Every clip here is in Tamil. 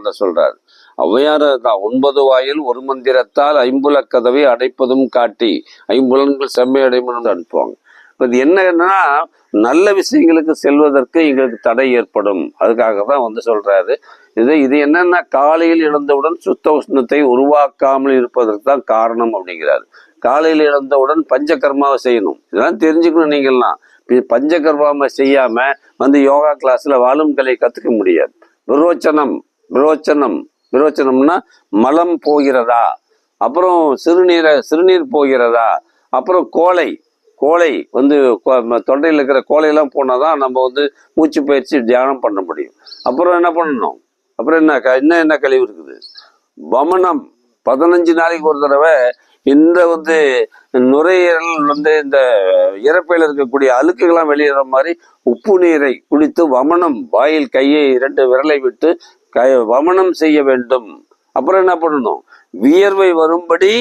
பாடல்ல சொல்றாரு. ஔவையார் தான் 9 வாயில் ஒரு மந்திரத்தால் ஐம்புல கதவை அடைப்பதும் காட்டி ஐம்புலன்கள் செம்மை அடைமன்னு அனுப்புவாங்க. இப்போ இது என்னன்னா, நல்ல விஷயங்களுக்கு செல்வதற்கு எங்களுக்கு தடை ஏற்படும். அதுக்காக தான் சொல்றாரு. இது என்னன்னா, காலையில் எழுந்தவுடன் சுத்த உஷ்ணத்தை உருவாக்காமல் இருப்பதற்கு தான் காரணம் அப்படிங்கிறாரு. காலையில் எழுந்தவுடன் பஞ்சகர்மாவை செய்யணும். இதெல்லாம் தெரிஞ்சுக்கணும். நீங்கள்லாம் பஞ்சகர்மாவை செய்யாம யோகா கிளாஸ்ல வாழும் கலை கத்துக்க முடியாது. விரோச்சனம்னா மலம் போகிறதா, அப்புறம் சிறுநீர் போகிறதா, அப்புறம் கோலை தொண்டையில் இருக்கிற கோலையெல்லாம் போனாதான் நம்ம மூச்சு பயிற்சி தியானம் பண்ண முடியும். அப்புறம் என்ன பண்ணணும்? அப்புறம் என்ன கழிவு இருக்குது? வமனம் 15 நாளைக்கு ஒரு தடவை இந்த நுரையீரல் இந்த இறப்பையில் இருக்கக்கூடிய அழுக்குகள்லாம் வெளியேற மாதிரி உப்பு நீரை குடித்து வமனம், வாயில் கையை 2 விரலை விட்டு வமனம் செய்ய வேண்டும். அப்புறம் என்ன பண்ணணும்? வியர்வை வரும்படி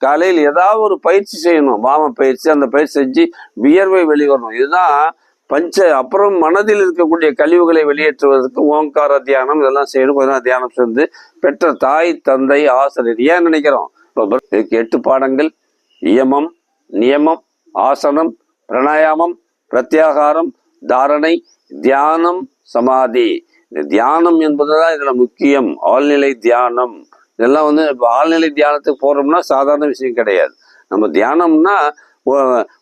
காலையில் ஏதாவது ஒரு பயிற்சி செய்யணும். வாம பயிற்சி, அந்த பயிற்சி செஞ்சு வியர்வை வெளிவரணும். இதுதான் அப்புறம் மனதில் இருக்கக்கூடிய கழிவுகளை வெளியேற்றுவதற்கு ஓங்கார தியானம் இதெல்லாம் செய்யணும். கொஞ்சம் தியானம் செஞ்சு பெற்ற தாய் தந்தை ஆசிரியர் ஏன் நினைக்கிறோம்? இதுக்கு 8 பாடங்கள்: இயமம், நியமம், ஆசனம், பிராணாயாமம், பிரத்யாகாரம், தாரணை, தியானம், சமாதி. தியானம் என்பதுதான் இதுல முக்கியம். ஆழ்நிலை தியானம். இதெல்லாம் ஆழ்நிலை தியானத்துக்கு போறோம்னா சாதாரண விஷயம் கிடையாது. நம்ம தியானம்னா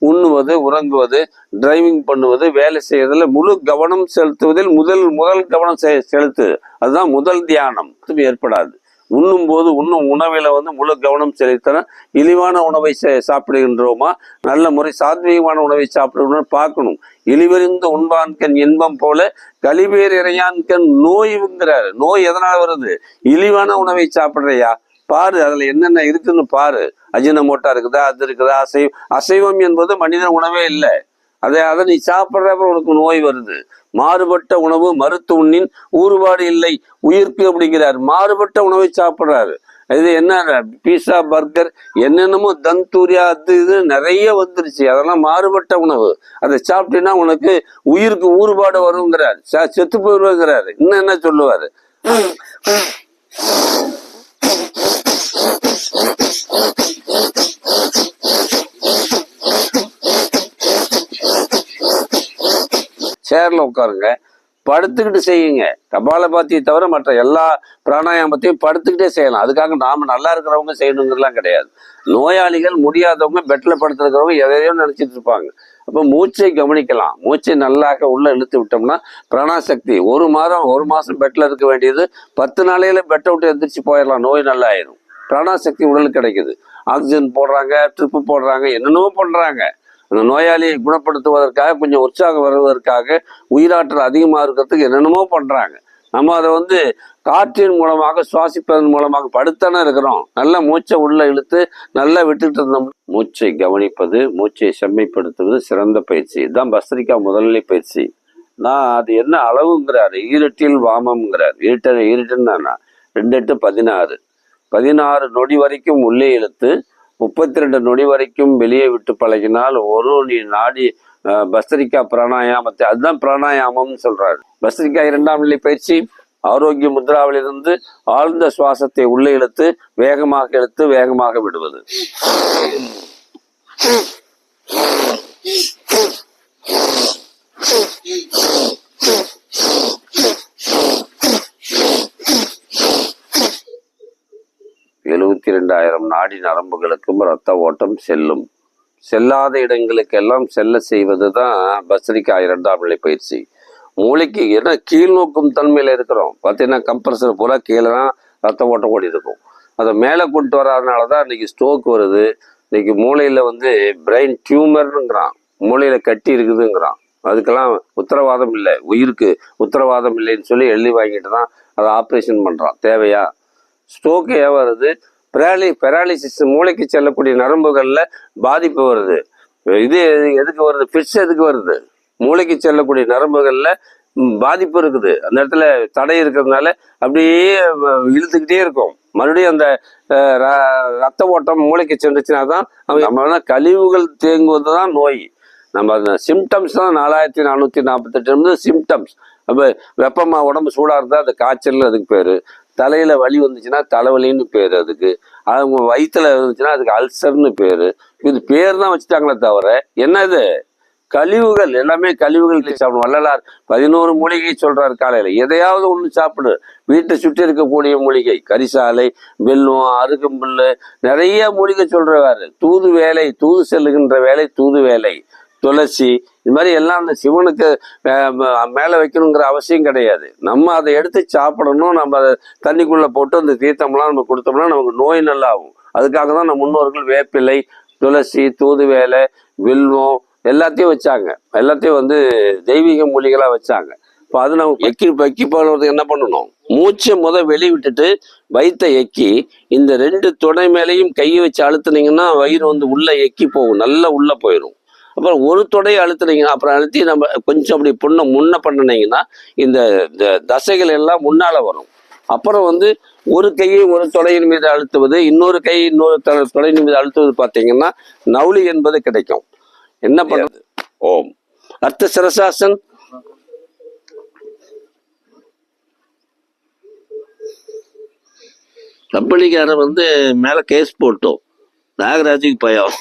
உண்ணுவது, உறங்குவது, டிரைவிங் பண்ணுவது, வேலை செய்யறதுல முழு கவனம் செலுத்துவதில் முதல் கவனம் செலுத்து. அதுதான் முதல் தியானம். ஏற்படாது. உண்ணும் உணவில முழு கவனம் செலுத்தினா இழிவான உணவை சாப்பிடுகின்றோமா, நல்ல முறை சாத்வீகமான உணவை சாப்பிடுகிறோம் பார்க்கணும். இழிவறிந்து உண்பான்கண் இன்பம் போல கழிவேர் இறையான்கண் நோய்ங்கிறாரு. நோய் எதனால வருது? இழிவான உணவை சாப்பிடுறியா பாரு, அதுல என்னென்ன இருக்குன்னு பாரு. அஜினமோட்டா இருக்குதா, அது இருக்குதா? அசைவம் என்பது மனித உணவே இல்லை. அதை நீ சாப்பிட்றப்ப உனக்கு நோய் வருது. மாறுபட்ட உணவு மருத்து உண்ணின் ஊறுபாடு இல்லை உயிர்க்கு அப்படிங்கிறார். மாறுபட்ட உணவை சாப்பிட்றாரு. இது என்ன பீஸா, பர்கர், என்னென்னமோ தந்தூரியா, இது நிறைய வந்துருச்சு. அதெல்லாம் மாறுபட்ட உணவு. அதை சாப்பிட்டீங்கன்னா உனக்கு உயிருக்கு ஊறுபாடு வருங்கிறார். செத்து போயிடுவாங்கிறாரு. இன்னும் என்ன சொல்லுவாரு? சேர்ல உட்காருங்க, படுத்துக்கிட்டு செய்யுங்க. கபாலபாத்தியை தவிர மற்ற எல்லா பிராணாயாமத்தையும் படுத்துக்கிட்டே செய்யலாம். அதுக்காக நாம நல்லா இருக்கிறவங்க செய்யணுங்கிறதுலாம் கிடையாது. நோயாளிகள், முடியாதவங்க, பெட்ல படுத்துருக்கிறவங்க எதையோ நினைச்சிட்டு இருப்பாங்க. அப்போ மூச்சை கவனிக்கலாம். மூச்சை நல்லாக உள்ள இழுத்து விட்டோம்னா பிராணாசக்தி ஒரு மாசம் பெட்ல இருக்க வேண்டியது 10 நாளையில பெட்டை விட்டு எந்திரிச்சு போயிடலாம். நோய் நல்லா ஆயிரும். பிராணாசக்தி உடலுக்கு கிடைக்குது. ஆக்சிஜன் போடுறாங்க, ட்ரிப்பு போடுறாங்க, என்னென்னமோ பண்றாங்க. அந்த நோயாளியை குணப்படுத்துவதற்காக, கொஞ்சம் உற்சாகம் வருவதற்காக, உயிராற்றல் அதிகமாக இருக்கிறதுக்கு என்னென்னமோ பண்றாங்க. நம்ம அதை காற்றின் மூலமாக, சுவாசிப்பதன் மூலமாக படுத்தானே இருக்கிறோம். நல்லா மூச்சை உள்ள இழுத்து நல்லா விட்டுட்டு இருந்தோம். மூச்சை கவனிப்பது, மூச்சை செம்மைப்படுத்துவது சிறந்த பயிற்சி. இதுதான் பஸ்திரிக்கா முதல்நிலை பயிற்சி. நான் அது என்ன அளவுங்கிறாரு? ஈரட்டில் வாமம்ங்கிறார். ஈரட்டுன்னா 2 8 16 நொடி வரைக்கும் உள்ளே இழுத்து 32 நொடி வரைக்கும் வெளியே விட்டு பழகினால் நீ நாடி பஸ்திரிக்கா பிராணாயாமத்தை, அதுதான் பிராணாயாமம்னு சொல்றாரு. பஸ்திரிக்கா 2ஆம் நிலை பயிற்சி. ஆரோக்கிய முத்ராவிலிருந்து ஆழ்ந்த சுவாசத்தை உள்ளே இழுத்து வேகமாக விடுவது. நாடி நரம்புகளுக்கும் இரத்த ஓட்டம் செல்லும். செல்லாத இடங்களுக்கெல்லாம் செல்ல செய்வது தான் பஸ்திரிக்கா 2ஆம் நிலை பயிற்சி. மூளைக்கு ஏன்னா கீழ் நோக்கும் தன்மையில இருக்கிறோம். பார்த்தீங்கன்னா கம்ப்ரஸர் பூரா கீழே தான் ரத்த ஓட்டம் ஓடி இருக்கும். அதை மேலே கொண்டு வராதனால தான் இன்னைக்கு ஸ்ட்ரோக் வருது. இன்னைக்கு மூளையில பிரெயின் டியூமர்னுங்கிறான், மூளையில கட்டி இருக்குதுங்கிறான். அதுக்கெல்லாம் உத்தரவாதம் இல்லை, உயிருக்கு உத்தரவாதம் இல்லைன்னு சொல்லி எழுதி வாங்கிட்டு தான் அதை ஆப்ரேஷன் பண்றான். தேவையா? ஸ்ட்ரோக்கு ஏன் வருது? பெராலிசிஸ், மூளைக்கு செல்லக்கூடிய நரம்புகள்ல பாதிப்பு வருது. இது எதுக்கு வருது? ஃபிட்ஸ் எதுக்கு வருது? மூளைக்கு செல்லக்கூடிய நரம்புகள்ல பாதிப்பு இருக்குது. அந்த இடத்துல தடை இருக்கிறதுனால அப்படியே இழுத்துக்கிட்டே இருக்கும். மறுபடியும் அந்த ரத்த ஓட்டம் மூளைக்கு சென்றுச்சுன்னா தான் நம்ம கழிவுகள் தேங்குவது தான் நோய். நம்ம அந்த சிம்டம்ஸ் தான் 4448 சிம்டம்ஸ். அப்போ வெப்பமாக உடம்பு சூடாக இருந்தால் அது காய்ச்சல் அதுக்கு பேர். தலையில் வலி வந்துச்சுன்னா தலைவலின்னு பேர் அதுக்கு. அவங்க வயிற்றுல இருந்துச்சுன்னா அதுக்கு அல்சர்னு பேர். இது பேர் தான் வச்சுட்டாங்களே தவிர என்னது கழிவுகள் எல்லாமே கழிவுகள் சாப்பிடும். வள்ளலார் 11 மூலிகை சொல்றாரு காலையில. எதையாவது ஒன்று சாப்பிடு. வீட்டை சுற்றி இருக்கக்கூடிய மூலிகை, கரிசாலை, வெல்லம், அருகம்புல்லு, நிறைய மூலிகை சொல்றாரு. தூது வேலை, தூது செல்லுகின்ற வேலை, தூது வேலை, துளசி, இது மாதிரி எல்லாம் அந்த சிவனுக்கு மேலே வைக்கணுங்கிற அவசியம் கிடையாது. நம்ம அதை எடுத்து சாப்பிடணும். நம்ம அதை தண்ணிக்குள்ள போட்டு அந்த தீர்த்தம்லாம் நம்ம கொடுத்தோம்னா நமக்கு நோய் நல்லா ஆகும். அதுக்காக தான் நம்ம முன்னோர்கள் வேப்பிலை, துளசி, தூது வேலை, வில்வம் எல்லாத்தையும் வச்சாங்க. எல்லாத்தையும் வந்து தெய்வீக மூலிகளா வச்சாங்க. இப்போ அது நம்ம எக்கி போடுறதுக்கு என்ன பண்ணணும்? மூச்சை வெளி விட்டுட்டு வயிற்றை எக்கி இந்த 2 தொடை மேலேயும் கையை வச்சு அழுத்துனீங்கன்னா வயிறு வந்து உள்ள எக்கி போகும், நல்லா உள்ள போயிடும். அப்புறம் ஒரு தொடையை அழுத்துனீங்கன்னா அப்புறம் அழுத்தி நம்ம கொஞ்சம் அப்படி முன்ன பண்ணினீங்கன்னா இந்த தசைகள் எல்லாம் முன்னால வரும். அப்புறம் வந்து ஒரு கையை ஒரு தொடையின் மீது அழுத்துவது, இன்னொரு கை இன்னொரு தொடையின் மீது அழுத்துவது பார்த்தீங்கன்னா நவுளி என்பது கிடைக்கும். என்ன பண்றது? ஓம் அர்த்த சிரசாசன். கம்பெனிக்காரன் வந்து மேல கேஸ் போட்டோம், நாகராஜுக்கு பயம்.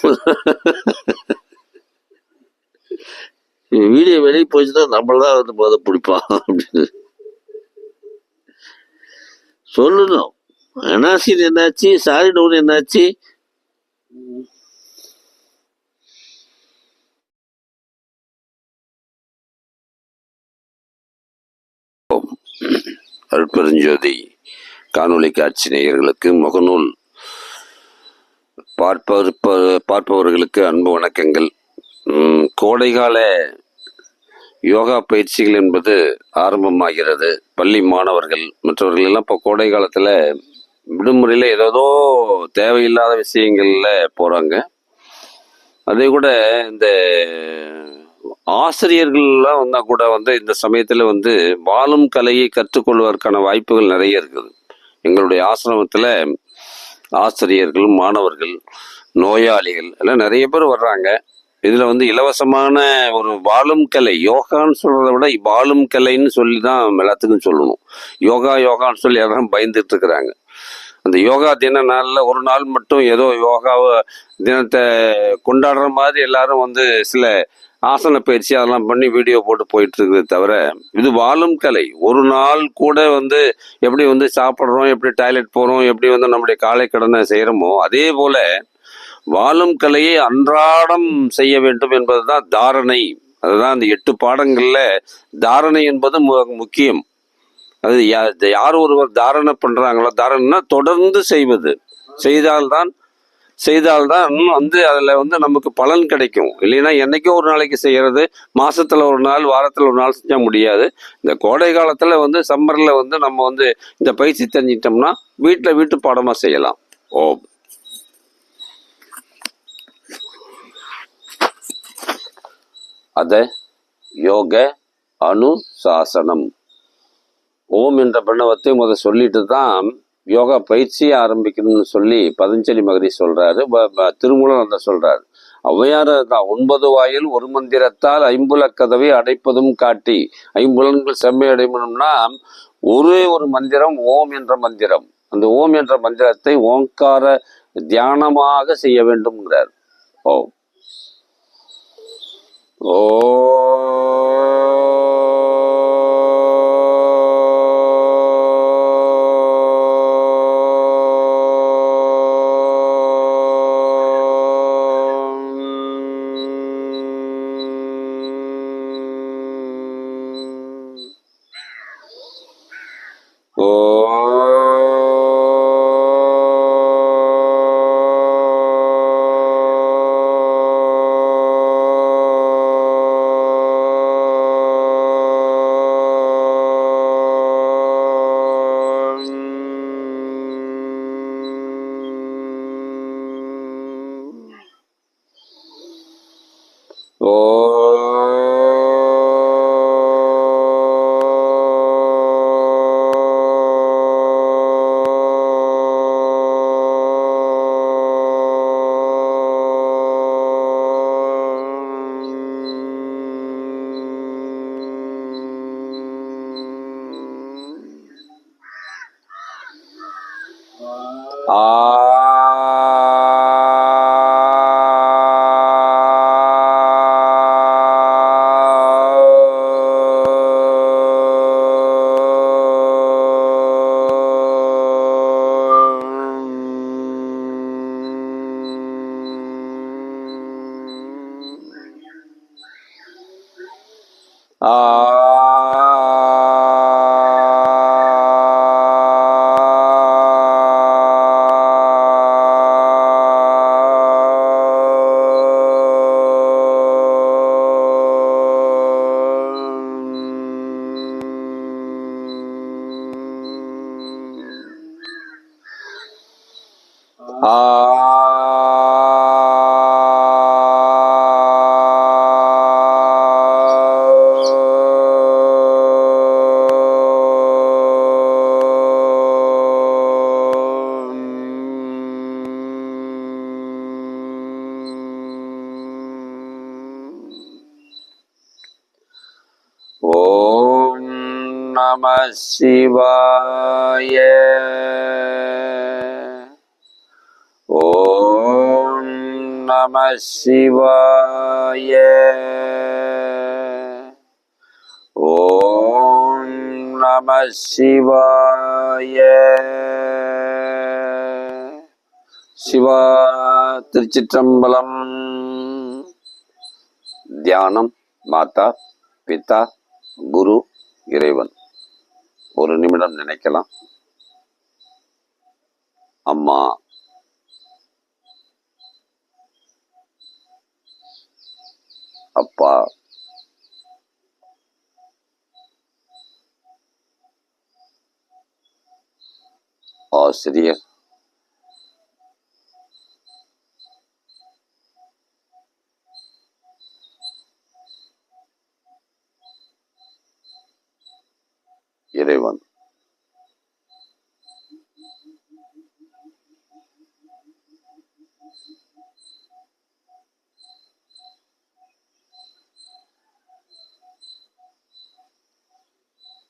வீடியோ வெளியே போச்சுன்னா நம்மளதான் வந்து பிடிப்பான் அப்படின்னு சொல்லணும். என்ஆர்சின்னு என்னாச்சு, சாரி டவுன் என்னாச்சு? அருட்பெருஞ்சோதி காணொளி காட்சி நேயர்களுக்கு, முகநூல் பார்ப்பவர்களுக்கு அன்பு வணக்கங்கள். கோடைகால யோகா பயிற்சிகள் என்பது ஆரம்பமாகிறது. பள்ளி மாணவர்கள் மற்றவர்கள் எல்லாம் இப்போ கோடை காலத்தில் விடுமுறையில் ஏதோ தேவையில்லாத விஷயங்கள்ல போகிறாங்க. அதே கூட இந்த ஆசிரியர்கள்லாம் வந்தால் கூட வந்து இந்த சமயத்தில் வந்து வாழும் கலையை கற்றுக்கொள்வதற்கான வாய்ப்புகள் நிறைய இருக்குது. எங்களுடைய ஆசிரமத்தில் ஆசிரியர்கள், மாணவர்கள், நோயாளிகள் எல்லாம் நிறைய பேர் வர்றாங்க. இதில் வந்து இலவசமான ஒரு வாழும் கலை, யோகான்னு சொல்கிறத விட வாழும் கலைன்னு சொல்லி தான் எல்லாத்துக்கும் சொல்லணும். யோகான்னு சொல்லி எல்லாரும் பயந்துட்டு இருக்கிறாங்க. அந்த யோகா தின நாளில் ஒரு நாள் மட்டும் ஏதோ யோகாவை தினத்தை கொண்டாடுற மாதிரி எல்லாரும் வந்து சில ஆசன பயிற்சி அதெல்லாம் பண்ணி வீடியோ போட்டு போயிட்டு இருக்குது தவிர இது வாழும் கலை. ஒரு நாள் கூட வந்து எப்படி வந்து சாப்பிட்றோம், எப்படி டாய்லெட் போகிறோம், எப்படி வந்து நம்முடைய காலை கடனை செய்கிறோமோ அதே போல வாழும் கலையை அன்றாடம் செய்ய வேண்டும் என்பதுதான் தாரணை. அதுதான் அந்த 8 பாடங்கள்ல தாரணை என்பது முக்கியம். அது யார் ஒருவர் தாரணை பண்றாங்களோ, தாரணைனா தொடர்ந்து செய்வது, செய்தால்தான் வந்து அதுல வந்து நமக்கு பலன் கிடைக்கும். இல்லைன்னா என்னைக்கோ ஒரு நாளைக்கு செய்யறது, மாசத்துல ஒரு நாள், வாரத்துல ஒரு நாள் செஞ்சா முடியாது. இந்த கோடை காலத்துல வந்து சம்மர்ல வந்து நம்ம வந்து இந்த பயிற்சி தெரிஞ்சிட்டோம்னா வீட்டு பாடமா செய்யலாம். ஓம் அத யோக அனுசாசனம். ஓம் என்ற பிரணவத்தை சொல்லிட்டு தான் யோகா பயிற்சியை ஆரம்பிக்கணும்னு சொல்லி பதஞ்சலி மகரிஷி சொல்றாரு. திருமூலர் சொல்றாரு. ஔவையார் தான் 9 வாயில் ஒரு மந்திரத்தால் 5 கதவை அடைப்பதும் காட்டி 5 செம்மை அடையணும்னா ஒரே ஒரு மந்திரம் ஓம் என்ற மந்திரம். அந்த ஓம் என்ற மந்திரத்தை ஓங்கார தியானமாக செய்ய வேண்டும்ங்கிறார். ஓம் ஓ ஆ நம சிவாய. ஓம் நம சிவாய. ஓம் நம சிவாய. சிவா திருச்சிற்றம்பலம். தியானம். மாதா, பிதா, குரு, இறைவன். ஒரு நிமிடம் நினைக்கலாம். அம்மா, அப்பா, ஆசிரியர், இறைவன்.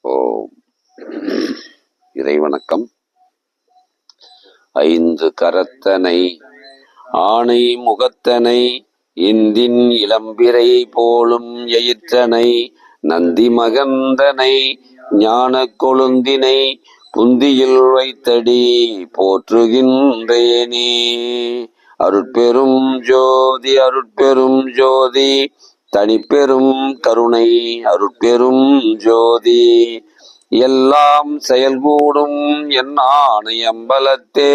ஓம். இறைவணக்கம். ஐந்து கரத்தனை ஆணை முகத்தனை இந்தின் இளம்பிறை போலும் எயிற்றனை நந்தி மகந்தனை ஞான கொழுந்தினை புந்தியில் வைத்தடி போற்றுகின்றேனே. அருட்பெரும் ஜோதி அருட்பெரும் ஜோதி தனிப்பெரும் கருணை அருட்பெரும் ஜோதி. எல்லாம் செயல்கூடும் என்னானை அம்பலத்தே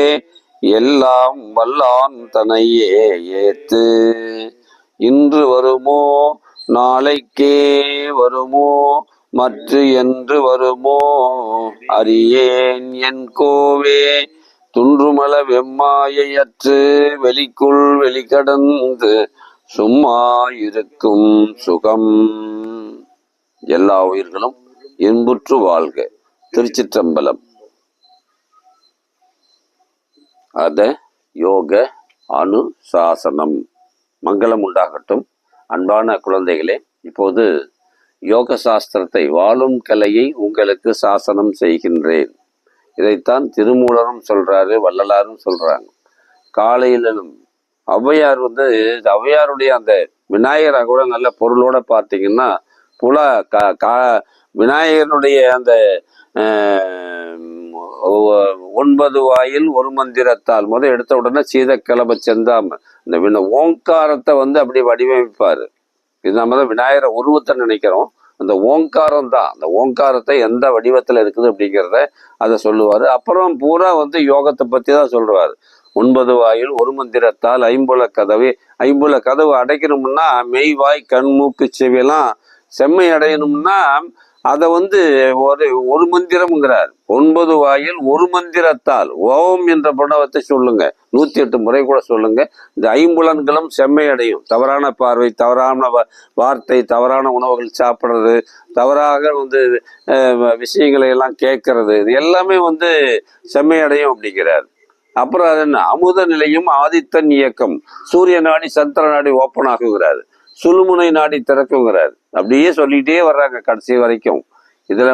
எல்லாம் வல்லான் தனையே ஏத்து. இன்று வருமோ நாளைக்கே வருமோ மற்ற என்று வருமோ அறியேன் என் கோவே. துன்றுமல வெம்மாயையற்று வெளிக்குள் வெளிக்கடந்து சும்மா இருக்கும் சுகம். எல்லா உயிர்களும் இன்புற்று வாழ்க. திருச்சிற்றம்பலம். அத யோக அனுசாசனம். மங்களம் உண்டாகட்டும். அன்பான குழந்தைகளே, இப்போது யோக சாஸ்திரத்தை, வாழும் கலையை உங்களுக்கு சாசனம் செய்கின்றேன். இதைத்தான் திருமூலரும் சொல்றாரு, வள்ளலாரும் சொல்றாங்க. காலையிலும் ஔவையார் ஔவையாருடைய அந்த விநாயகரை கூட நல்ல பொருளோட பார்த்தீங்கன்னா விநாயகருடைய அந்த 9 வாயில் ஒரு மந்திரத்தால் எடுத்த உடனே சீதக்கிளம்ப செந்தாம இந்த ஓங்காரத்தை அப்படி வடிவமைப்பாரு. இது நம்ம தான் விநாயகரை உருவத்தை நினைக்கிறோம். அந்த ஓங்காரம் தான். அந்த ஓங்காரத்தை எந்த வடிவத்துல இருக்குது அப்படிங்கிறத அதை சொல்லுவாரு. அப்புறம் பூரா யோகத்தை பத்தி தான் சொல்லுவாரு. 9 வாயில் ஒரு மந்திரத்தால் ஐம்புல கதவு அடைக்கணும்னா மெய், வாய், கண், மூக்கு, செவியெல்லாம் செம்மை அடையணும்னா அதை ஒரு மந்திரம்ங்கிறார். 9 வாயில் ஒரு மந்திரத்தால் ஓம் என்ற பிரணவத்தை சொல்லுங்க. 108 முறை கூட சொல்லுங்க. இந்த ஐம்புலன்களும் செம்மை அடையும். தவறான பார்வை, தவறான வார்த்தை, தவறான உணவுகள் சாப்பிட்றது, தவறாக விஷயங்களை எல்லாம் கேட்கறது, இது எல்லாமே செம்மை அடையும் அப்படிங்கிறார். அப்புறம் அது என்ன, அமுத நிலையும் ஆதித்தன் இயக்கம், சூரிய நாடி சந்திர நாடி ஓப்பன் ஆகுங்கிறாரு, சுழுமுனை நாடி திறக்குங்கிறாரு. அப்படியே சொல்லிட்டே வர்றாங்க கடைசி வரைக்கும். இதுல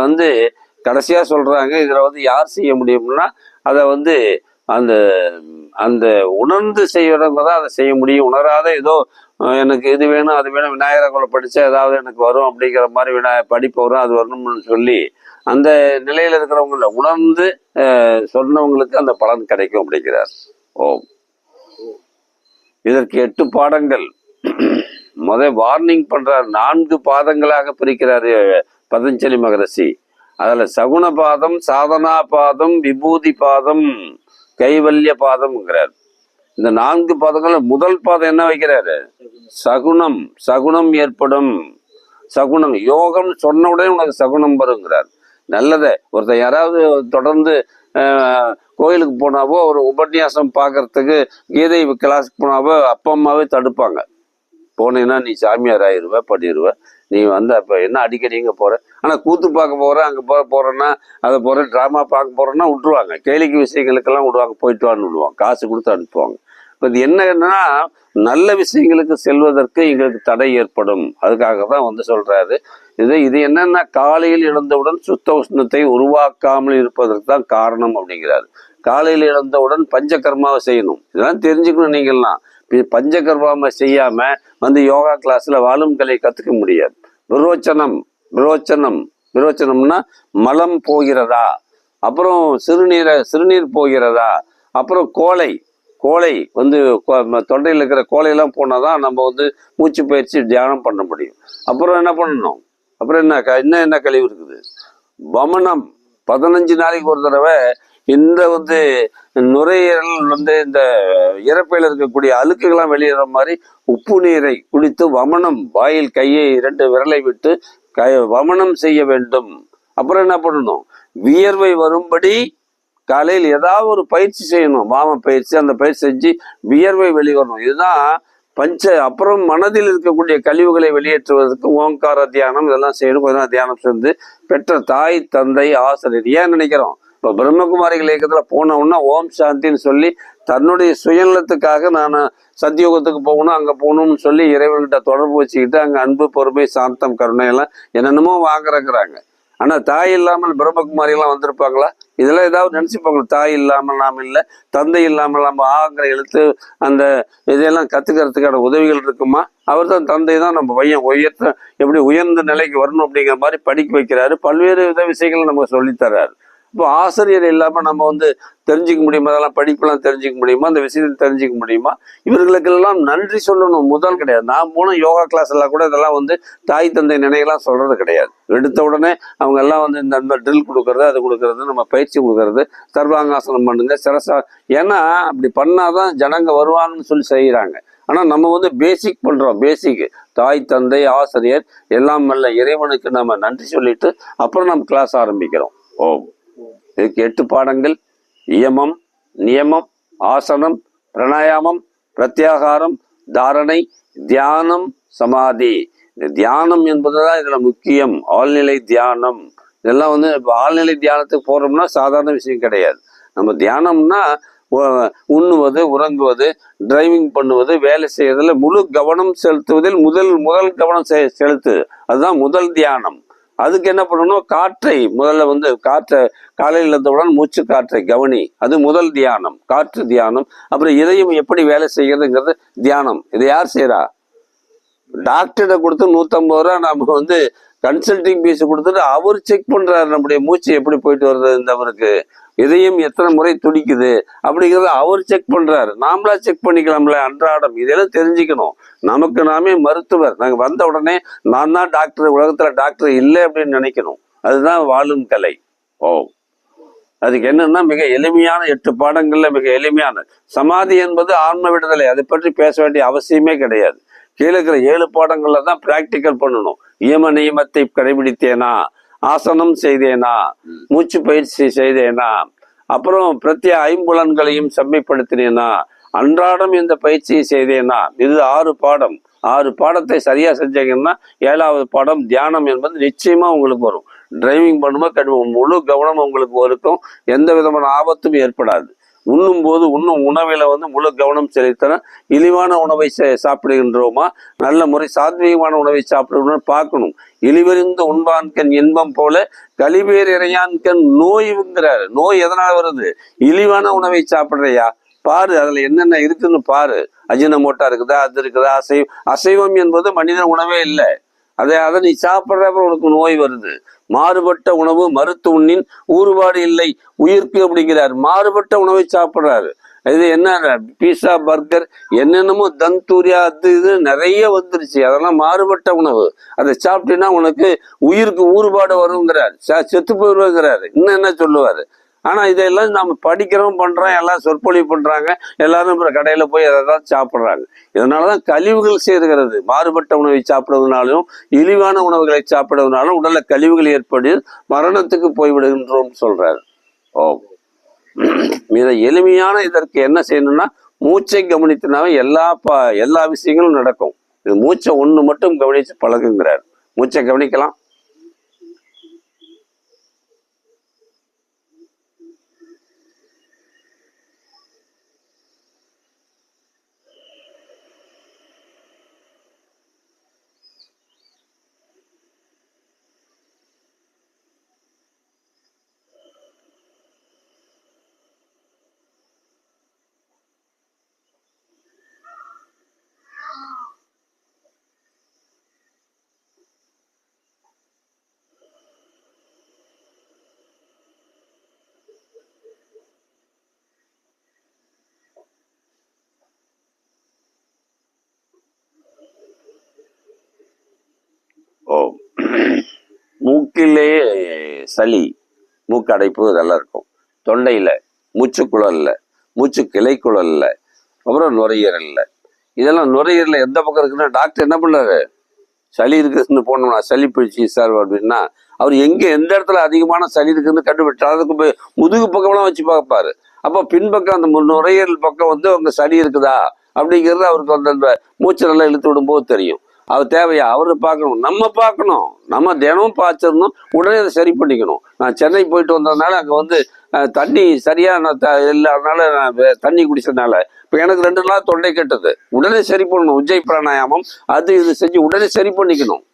கடைசியா சொல்றாங்க, இதுல யார் செய்ய முடியும்னா அதை அந்த அந்த உணர்ந்து செய்யறவங்க தான் அதை செய்ய முடியும். உணராத ஏதோ எனக்கு இது வேணும் அது வேணும், விநாயகரை கூட படிச்சா ஏதாவது எனக்கு வரும் அப்படிங்கிற மாதிரி படிப்பு வரும் அது வரணும்னு சொல்லி அந்த நிலையில இருக்கிறவங்கள உணர்ந்து சொன்னவங்களுக்கு அந்த பலன் கிடைக்கும் அப்படிங்கிறார். ஓம். இதற்கு 8 பாடங்கள். வார்னிங் பண்றார். 4 பாதங்களாக பிரிக்கிறாரு பதஞ்சலி மகரிஷி. அதுல சகுன பாதம், சாதனா பாதம், விபூதி பாதம், கைவல்ய பாதம்ங்கிறார். இந்த 4 பாதங்கள் முதல் பாதம் என்ன வைக்கிறாரு? சகுனம். சகுனம் ஏற்படும். சகுனம் யோகம் சொன்ன உடனே உனக்கு சகுனம் வருங்கிறார். நல்லதே. ஒருத்தர் யாராவது தொடர்ந்து கோயிலுக்கு போனாவோ ஒரு உபன்யாசம் பார்க்கறதுக்கு கீதை கிளாஸுக்கு போனாவோ அப்பா அம்மாவே தடுப்பாங்க. போனீங்கன்னா நீ சாமியார் ஆயிடுவ, பண்ணிடுவ, நீ வந்து அப்போ என்ன அடிக்கடி இங்கே போற, ஆனால் கூத்து பார்க்க போற, அங்கே போறேன்னா அதை போற, ட்ராமா பார்க்க போறேன்னா விட்டுருவாங்க. கேளிக்கை விஷயங்களுக்கெல்லாம் விடுவாங்க, போயிட்டு வான்னு விடுவாங்க, காசு கொடுத்து அனுப்புவாங்க. இப்போ இது என்னன்னா நல்ல விஷயங்களுக்கு செல்வதற்கு எங்களுக்கு தடை ஏற்படும். அதுக்காக தான் வந்து சொல்றாரு. இது என்னன்னா காலையில் எழுந்தவுடன் சுத்த உஷ்ணத்தை உருவாக்காமல் இருப்பதற்கு தான் காரணம் அப்படிங்கிறாரு. காலையில் எழுந்தவுடன் பஞ்சகர்மாவை செய்யணும். இதெல்லாம் தெரிஞ்சுக்கணும். நீங்கள்லாம் பஞ்சகர்மாவை செய்யாம வந்து யோகா கிளாஸ்ல வாழும் கலை கத்துக்க முடியாது. விரோச்சனம். விரோச்சனம்னா மலம் போகிறதா, அப்புறம் சிறுநீர் போகிறதா, அப்புறம் கோலை வந்து தொண்டையில் இருக்கிற கோலையெல்லாம் போனாதான் நம்ம வந்து மூச்சு பயிற்சி தியானம் பண்ண முடியும். அப்புறம் என்ன பண்ணணும்? அப்புறம் என்ன கழிவு இருக்குது? வமனம். 15 நாளைக்கு ஒரு தடவை இந்த வந்து நுரையீரல் வந்து இந்த இறப்பையில் இருக்கக்கூடிய அழுக்குகள்லாம் வெளியேற மாதிரி உப்பு நீரை குடித்து வமனம், வாயில் கையை 2 விரலை விட்டு வமனம் செய்ய வேண்டும். அப்புறம் என்ன பண்ணணும்? வியர்வை வரும்படி காலையில் ஏதாவது ஒரு பயிற்சி செய்யணும். வாம பயிற்சி. அந்த பயிற்சி செஞ்சு வியர்வை வெளிவரணும். இதுதான் அப்புறம் மனதில் இருக்கக்கூடிய கழிவுகளை வெளியேற்றுவதற்கு ஓங்கார தியானம் இதெல்லாம் செய்யணும். கொஞ்சம் தியானம் செஞ்சு பெற்ற தாய் தந்தை ஆசிரியர் ஏன் நினைக்கிறோம்? இப்போ பிரம்மகுமாரிகள் இயக்கத்துல போனோம்னா ஓம் சாந்தின்னு சொல்லி தன்னுடைய சுயநலத்துக்காக நான் சத்தியோகத்துக்கு போகணும், அங்கே போகணும்னு சொல்லி இறைவன்கிட்ட தொடர்பு வச்சுக்கிட்டு அங்கே அன்பு, பொறுமை, சாந்தம், கருணை எல்லாம் என்னென்னமோ வாங்குறக்குறாங்க. ஆனால் தாய் இல்லாமல் பிரம்மகுமாரிகள்லாம் வந்திருப்பாங்களா? இதெல்லாம் ஏதாவது நினச்சிப்பாங்க. தாய் இல்லாமல் நாம் இல்லை, தந்தை இல்லாமல் நம்ம ஆகிற எழுத்து அந்த இதெல்லாம் கற்றுக்கிறதுக்கான உதவிகள் இருக்குமா? அவர் தான் தந்தை தான் நம்ம பையன் எப்படி உயர்ந்த நிலைக்கு வரணும் அப்படிங்கிற மாதிரி படிக்க வைக்கிறாரு. பல்வேறு வித விஷயங்களை நமக்கு சொல்லித்தர்றாரு. இப்போ ஆசிரியர் இல்லாமல் நம்ம வந்து தெரிஞ்சுக்க முடியுமா? அதெல்லாம் படிப்பெல்லாம் தெரிஞ்சுக்க முடியுமா? அந்த விஷயத்தை தெரிஞ்சுக்க முடியுமா? இவர்களுக்கெல்லாம் நன்றி சொல்லணும். முதல் கிடையாது. நான் போன யோகா கிளாஸ் எல்லாம் கூட இதெல்லாம் வந்து தாய் தந்தை நினைகளாம் சொல்றது கிடையாது. எடுத்த உடனே அவங்க எல்லாம் வந்து இந்த ட்ரில் கொடுக்கறது, அது கொடுக்கறது, நம்ம பயிற்சி கொடுக்கறது, சர்வாங்காசனம் பண்ணுங்க, சிரசா. ஏன்னா அப்படி பண்ணாதான் ஜனங்க வருவாங்கன்னு சொல்லி செய்கிறாங்க. ஆனால் நம்ம வந்து பேசிக் பண்ணுறோம். பேசிக் தாய் தந்தை ஆசிரியர் எல்லாம் வல்ல இறைவனுக்கு நம்ம நன்றி சொல்லிட்டு அப்புறம் நம்ம கிளாஸ் ஆரம்பிக்கிறோம். ஓம். இதுக்கு 8 பாடங்கள். இயமம், நியமம், ஆசனம், பிராணாயாமம், பிரத்யாகாரம், தாரணை, தியானம், சமாதி. இந்த தியானம் என்பதுதான் இதுல முக்கியம். ஆழ்நிலை தியானம். இதெல்லாம் வந்து இப்போ ஆழ்நிலை தியானத்துக்கு போறோம்னா சாதாரண விஷயம் கிடையாது. நம்ம தியானம்னா உண்ணுவது, உறங்குவது, டிரைவிங் பண்ணுவது, வேலை செய்யறதுல முழு கவனம் செலுத்துவதில் முதல் கவனம் செலுத்து. அதுதான் முதல் தியானம். அதுக்கு என்ன பண்ணணும்? காற்றை முதல்ல வந்து காலையில் இருந்தவுடன் மூச்சு காற்றை கவனி. அது முதல் தியானம், காற்று தியானம். அப்புறம் இதயம் எப்படி வேலை செய்கிறதுங்கிறது தியானம். இதை யார் செய்யறா? டாக்டர்கிட்ட கொடுத்து 150 ரூபா நம்ம வந்து கன்சல்டிங் பீஸ் கொடுத்துட்டு அவர் செக் பண்றாரு நம்முடைய மூச்சு எப்படி போயிட்டு வருது, இந்த இதயம் எத்தனை முறை துடிக்குது அப்படிங்கிறத அவர் செக் பண்றாரு. நாமளா செக் பண்ணிக்கலாம்ல அன்றாடம். இதெல்லாம் தெரிஞ்சுக்கணும். நமக்கு நாமே மருத்துவர். நாங்க வந்த உடனே நான் தான் டாக்டர், உலகத்துல டாக்டர் இல்லை அப்படின்னு நினைக்கணும். அதுதான் வாழும் கலை. அதுக்கு என்னன்னா மிக எளிமையான 8 பாடங்கள்ல மிக எளிமையான சமாதி என்பது ஆன்ம விடுதலை. அதை பற்றி பேச வேண்டிய அவசியமே கிடையாது. கீழே இருக்கிற 7 பாடங்கள்ல தான் பிராக்டிக்கல் பண்ணணும். நியமத்தை கடைபிடித்தேனா, ஆசனம் செய்தேனா, மூச்சு பயிற்சி செய்தேனா, அப்புறம் பிரத்ய ஐம்புலன்களையும் செம்மைப்படுத்தினேனா, அன்றாடம் இந்த பயிற்சியை செய்தேனா. இது 6 பாடம். 6 பாடத்தை சரியா செஞ்சீங்கன்னா 7வது பாடம் தியானம் என்பது நிச்சயமா உங்களுக்கு வரும். டிரைவிங் பண்ணும்போது முழு கவனம் உங்களுக்கு இருக்கும். எந்த விதமான ஆபத்தும் ஏற்படாது. உண்ணும் போது உண்ணும் உணவில வந்து முழு கவனம் செலுத்தணும். இழிவான உணவை சாப்பிடுகின்றோமா, நல்ல முறை சாத்வீகமான உணவை சாப்பிடுகிறோம் பார்க்கணும். இழிவறிந்து உண்பான்கண் இன்பம் போல கழிவேறு இறையான்கண் நோய்ங்கிறாரு. நோய் எதனால வருது? இழிவான உணவை சாப்பிடுறியா பாரு, அதுல என்னென்ன இருக்குன்னு பாரு. அஜினமோட்டா இருக்குதா, அது இருக்குதா? அசைவம் என்பது மனித உணவே இல்லை. அதை நீ சாப்பிட்றப்ப உனக்கு நோய் வருது. மாறுபட்ட உணவு மருத்து உண்ணின் ஊறுபாடு இல்லை உயிர்க்கு அப்படிங்கிறார். மாறுபட்ட உணவை சாப்பிட்றாரு. இது என்ன பீஸா பர்கர் என்னென்னமோ தந்தூரியா அது இது நிறைய வந்துருச்சு. அதெல்லாம் மாறுபட்ட உணவு. அதை சாப்பிட்டீங்கன்னா உனக்கு உயிருக்கு ஊறுபாடு வருங்கிறார். செத்து போயிடுவாங்கிறாரு. இன்னும் என்ன சொல்லுவாரு? ஆனா இதெல்லாம் நம்ம படிக்கிறோம் பண்றோம், எல்லாம் சொற்பொழிவு பண்றாங்க, எல்லாரும் கடையில போய் அதை தான் சாப்பிட்றாங்க. இதனாலதான் கழிவுகள் சேர்கிறது. மாறுபட்ட உணவை சாப்பிடுவதனாலும் இழிவான உணவுகளை சாப்பிடுவதனாலும் உடல்ல கழிவுகள் ஏற்பட்டு மரணத்துக்கு போய்விடுகின்றோம் சொல்றாரு. ஓ, மிக எளிமையான இதற்கு என்ன செய்யணும்னா மூச்சை கவனித்தினாவே எல்லா விஷயங்களும் நடக்கும். இது மூச்சை ஒண்ணு மட்டும் கவனிச்சு பழகுங்கிறார். மூச்சை கவனிக்கலாம். ஓ, மூக்கிலே சளி, மூக்கு அடைப்பு இதெல்லாம் இருக்கும். தொண்டையில, மூச்சுக்குழல்ல, மூச்சு கிளைக்குழல்ல, அப்புறம் நுரையீரல்ல. இதெல்லாம் நுரையீரல எந்த பக்கம் இருக்குன்னா டாக்டர் என்ன பண்ணாரு? சளி இருக்குதுன்னு போனோம்னா சளி பிடிச்சி சார் அப்படின்னா அவர் எந்த இடத்துல அதிகமான சளி இருக்குன்னு கண்டுபிடிச்சார். அதுக்கு முதுகு பக்கம்லாம் வச்சு பார்ப்பாரு. அப்போ பின்பக்கம் அந்த நுரையீரல் பக்கம் வந்து அவங்க சளி இருக்குதா அப்படிங்கிறது அவருக்கு வந்து அந்த மூச்சு நல்லா இழுத்து விடும்போது தெரியும். அது தேவையா? அவரை பார்க்கணும், நம்ம பார்க்கணும். நம்ம தினமும் பார்த்துடணும், உடனே அதை சரி பண்ணிக்கணும். நான் சென்னை போயிட்டு வந்ததுனால அங்கே வந்து தண்ணி சரியா இல்லாதனால நான் தண்ணி குடிச்சதுனால இப்போ எனக்கு 2 நாள் தொண்டை கெட்டது. உடனே சரி பண்ணணும். உஜ்ஜை பிராணாயாமம் அது இது செஞ்சு உடனே சரி பண்ணிக்கணும்.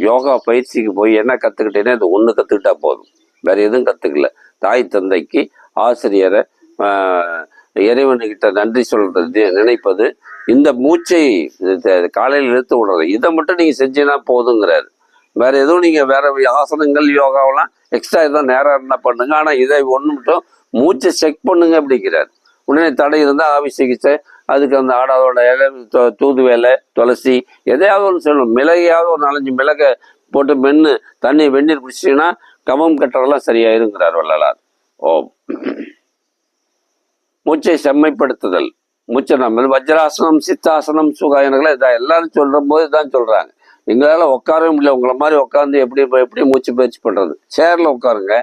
யோகா பயிற்சிக்கு போய் என்ன கற்றுக்கிட்டேன்னா இது ஒன்று கற்றுக்கிட்டா போதும், வேற எதுவும் கற்றுக்கல. தாய் தந்தைக்கு, ஆசிரியரை, இறைவன்கிட்ட நன்றி சொல்றது, நினைப்பது, இந்த மூச்சை காலையில் இழுத்து விடுறது, இதை மட்டும் நீங்கள் செஞ்சீங்கன்னா போதுங்கிறாரு. வேற எதுவும் நீங்கள் வேற ஆசனங்கள் யோகாவெல்லாம் எக்ஸ்ட்ரா இதான் நேரம் என்ன பண்ணுங்க. ஆனால் இதை ஒன்று மட்டும் மூச்சை செக் பண்ணுங்க அப்படிங்கிறார். உடனே தடை இருந்தால் ஆவி சிகிச்சை, அதுக்கு அந்த ஆடாதோட இலை, தூது வேலை, துளசி எதையாவது ஒன்று சொல்லணும். மிளகையாவது ஒரு 4-5 மிளகை போட்டு மென்று தண்ணி வெந்நீர் குடிச்சிங்கன்னா கமம் கட்டுறதெல்லாம் சரியாயிருங்கிறார் வள்ளலார். ஓம். மூச்சை செம்மைப்படுத்துதல். மூச்சை நம்ம வஜ்ராசனம், சித்தாசனம், சுகாயனங்களை இதான் எல்லாரும் சொல்ற போது இதான் சொல்றாங்க. எங்களால் உட்காரவே முடியல, உங்களை மாதிரி உட்காந்து எப்படி மூச்சு பயிற்சி பண்றது? சேர்ல உட்காருங்க,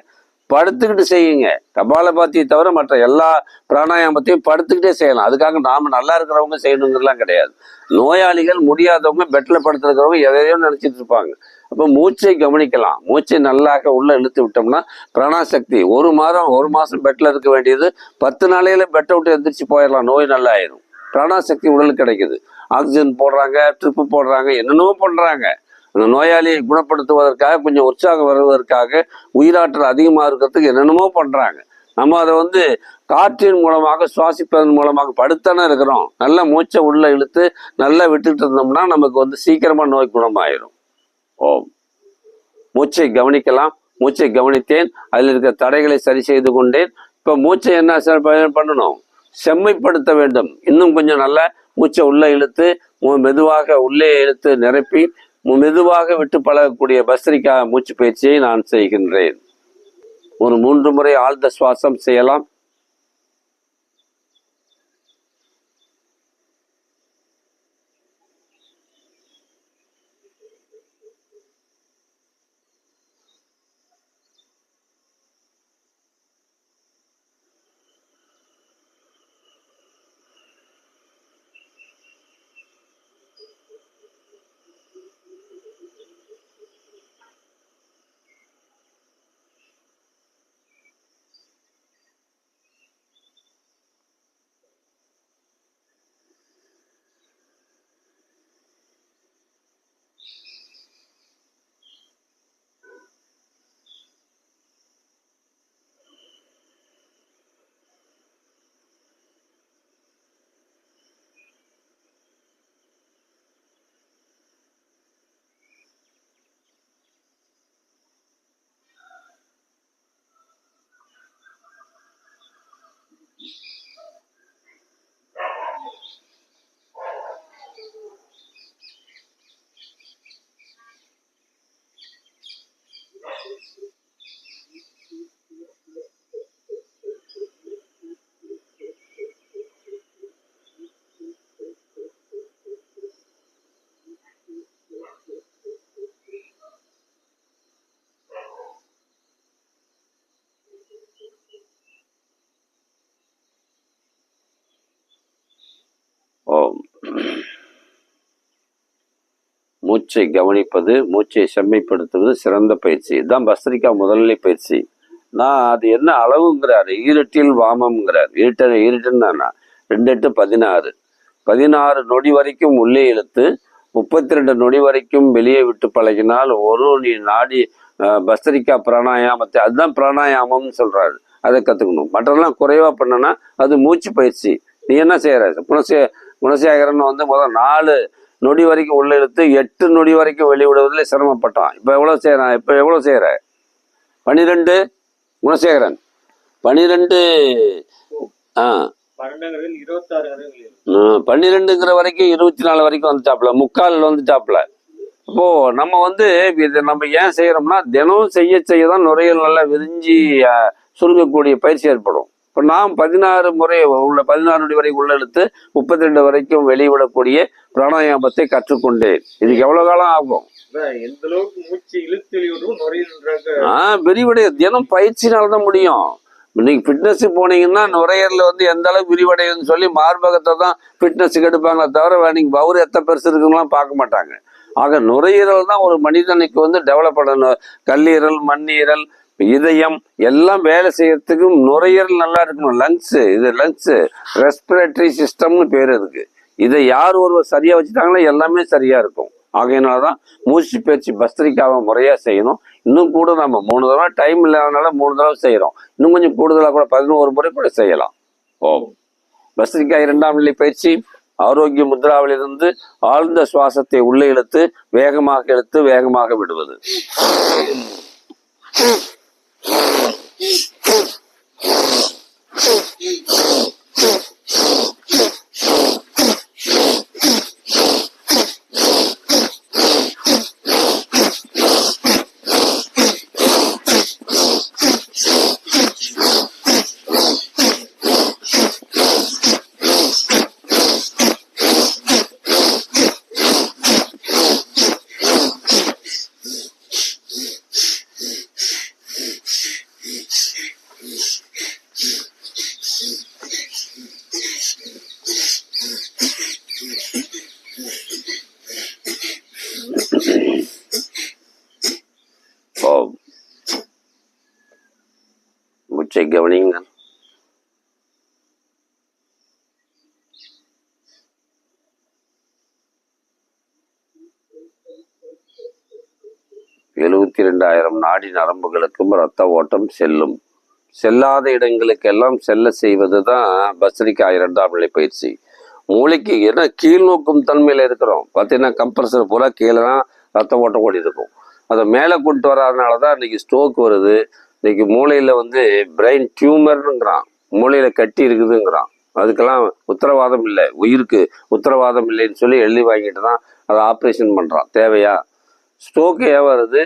படுத்துக்கிட்டு செய்யுங்க. கபாலபாத்தியை தவிர மற்ற எல்லா பிராணாயாமத்தையும் படுத்துக்கிட்டே செய்யலாம். அதுக்காக நாம நல்லா இருக்கிறவங்க செய்யணுங்கிறதுலாம் கிடையாது. நோயாளிகள், முடியாதவங்க, பெட்ல படுத்துருக்கிறவங்க எதையோ நினைச்சிட்டு இருப்பாங்க. அப்போ மூச்சை கவனிக்கலாம். மூச்சை நல்லாக உள்ள இழுத்து விட்டோம்னா பிராணாசக்தி 1 மாசம் பெட்ல இருக்க வேண்டியது 10 நாளையில பெட்டை விட்டு எந்திரிச்சு போயிடலாம். நோய் நல்லா ஆயிரும். பிராணாசக்தி உடலுக்கு கிடைக்குது. ஆக்சிஜன் போடுறாங்க, ட்ரிப்பு போடுறாங்க, என்னென்னவோ பண்றாங்க. அந்த நோயாளியை குணப்படுத்துவதற்காக, கொஞ்சம் உற்சாகம் வருவதற்காக, உயிராற்றல் அதிகமாக இருக்கிறதுக்கு என்னென்னமோ பண்றாங்க. நம்ம அதை வந்து காற்றின் மூலமாக, சுவாசிப்பதன் மூலமாக படுத்தானே இருக்கிறோம். நல்லா மூச்சை உள்ள இழுத்து நல்லா விட்டுட்டு இருந்தோம்னா நமக்கு வந்து சீக்கிரமா நோய் குணமாயிரும். ஓம். மூச்சை கவனிக்கலாம். மூச்சை கவனித்தேன், அதில் இருக்கிற தடைகளை சரி செய்து கொண்டேன். இப்போ மூச்சை என்ன பண்ணணும்? செம்மைப்படுத்த வேண்டும். இன்னும் கொஞ்சம் நல்லா மூச்சை உள்ள இழுத்து மெதுவாக உள்ளே இழுத்து நிரப்பி மெதுவாக விட்டு பழகக்கூடிய பஸ்ரிகா மூச்சு பயிற்சியை நான் செய்கின்றேன். ஒரு 3 முறை ஆழ்ந்த சுவாசம் செய்யலாம். மூச்சை கவனிப்பது, மூச்சை செம்மைப்படுத்துவது சிறந்த பயிற்சி. இதுதான் பஸ்திரிக்கா முதல்நிலை பயிற்சி. நான் அது என்ன அளவுங்கிறாரு, ஈரட்டில் வாமம்ங்கிறார். ஈரட்டுன்னா 2 8 16 நொடி வரைக்கும் உள்ளே இழுத்து 32 நொடி வரைக்கும் வெளியே விட்டு பழகினால் நீ நாடி பஸ்திரிக்கா பிராணாயாமத்தை, அதுதான் பிராணாயாமம்னு சொல்றாரு. அதை கத்துக்கணும். மற்றெல்லாம் குறைவா பண்ணனா அது மூச்சு பயிற்சி. நீ என்ன செய்யற, குணசேகரன் முதல் 4 நொடி வரைக்கும் உள்ள இழுத்து 8 நொடி வரைக்கும் வெளிவிடுவதில் சிரமப்பட்டான். இப்ப எவ்வளவு செய்யறான்? இப்ப எவ்வளவு செய்யற? 12 குணசேகரன் 12 12ங்கிற வரைக்கும் 24 வரைக்கும் வந்துட்டாப்ல, முக்கால் வந்துட்டாப்ல. இப்போ நம்ம இதை நம்ம ஏன் செய்யறோம்னா, தினம் செய்யதான் நுரையீரல் நல்லா விரிஞ்சி சுருங்கக்கூடிய பயிற்சி ஏற்படும். இப்போ நாம் 16 முறை 16 நொடி வரை உள்ள இழுத்து 32 வரைக்கும் வெளிவிடக்கூடிய பிராணாயாமத்தை கற்றுக்கொண்டேன். இதுக்கு எவ்வளவு காலம் ஆகும்? விரிவடைய தினம் பயிற்சினால்தான் முடியும். நீங்க ஃபிட்னஸ் போனீங்கன்னா நுரையீரல் எந்த அளவுக்கு விரிவடையுதுன்னு சொல்லி மார்பகத்தை தான் ஃபிட்னஸுக்கு எடுப்பாங்களே தவிர நீங்க பவுர் எத்தனை பெருசு இருக்குலாம் பார்க்க மாட்டாங்க. ஆக நுரையீரல் தான் ஒரு மனிதனுக்கு டெவலப் பண்ணணும். கல்லீரல், மண்ணீரல், இதயம் எல்லாம் வேலை செய்யறதுக்கு நுரையீரல் நல்லா இருக்கணும். லங்ஸ் ரெஸ்பிரேட்டரி சிஸ்டம்னு பேர் இருக்கு. இதை யார் ஒருவர் சரியா வச்சுட்டாங்கன்னா எல்லாமே சரியா இருக்கும். ஆகையினால்தான் மூச்சு பயிற்சி பஸ்திரிக்காவை முறையா செய்யணும். இன்னும் கூட நம்ம 3 தடவை டைம் இல்லாதனால 3 தடவை செய்யறோம். இன்னும் கொஞ்சம் கூடுதலாக கூட 11 முறை கூட செய்யலாம். பஸ்திரிக்கா 2ஆம் நிலை பயிற்சி. ஆரோக்கிய முத்ராவிலிருந்து ஆழ்ந்த சுவாசத்தை உள்ளே இழுத்து வேகமாக விடுவது. மூச்சை கவனிங்க. $72,000 நாடி நரம்புகளுக்கும் ரத்த ஓட்டம் செல்லும். செல்லாத இடங்களுக்கெல்லாம் செல்ல செய்வதுதான் பஸ்திரிக்கா 2ஆம் நிலை பயிற்சி. மூளைக்கு ஏன்னா கீழ் நோக்கும் தன்மையில இருக்கிறோம். பார்த்தீங்கன்னா கம்ப்ரஸர் பூரா கீழே தான் ரத்த ஓட்டம் ஓடி இருக்கும். அதை மேலே கொண்டு வராதனாலதான் இன்னைக்கு ஸ்ட்ரோக் வருது. இன்னைக்கு மூளையில பிரெயின் டியூமர்ங்கிறான், மூளையில கட்டி இருக்குதுங்கிறான். அதுக்கெல்லாம் உத்தரவாதம் இல்லை, உயிருக்கு உத்தரவாதம் இல்லைன்னு சொல்லி எழுதி வாங்கிட்டு தான் அதை ஆப்ரேஷன் பண்றான். தேவையா? ஸ்ட்ரோக்கு ஏன் வருது?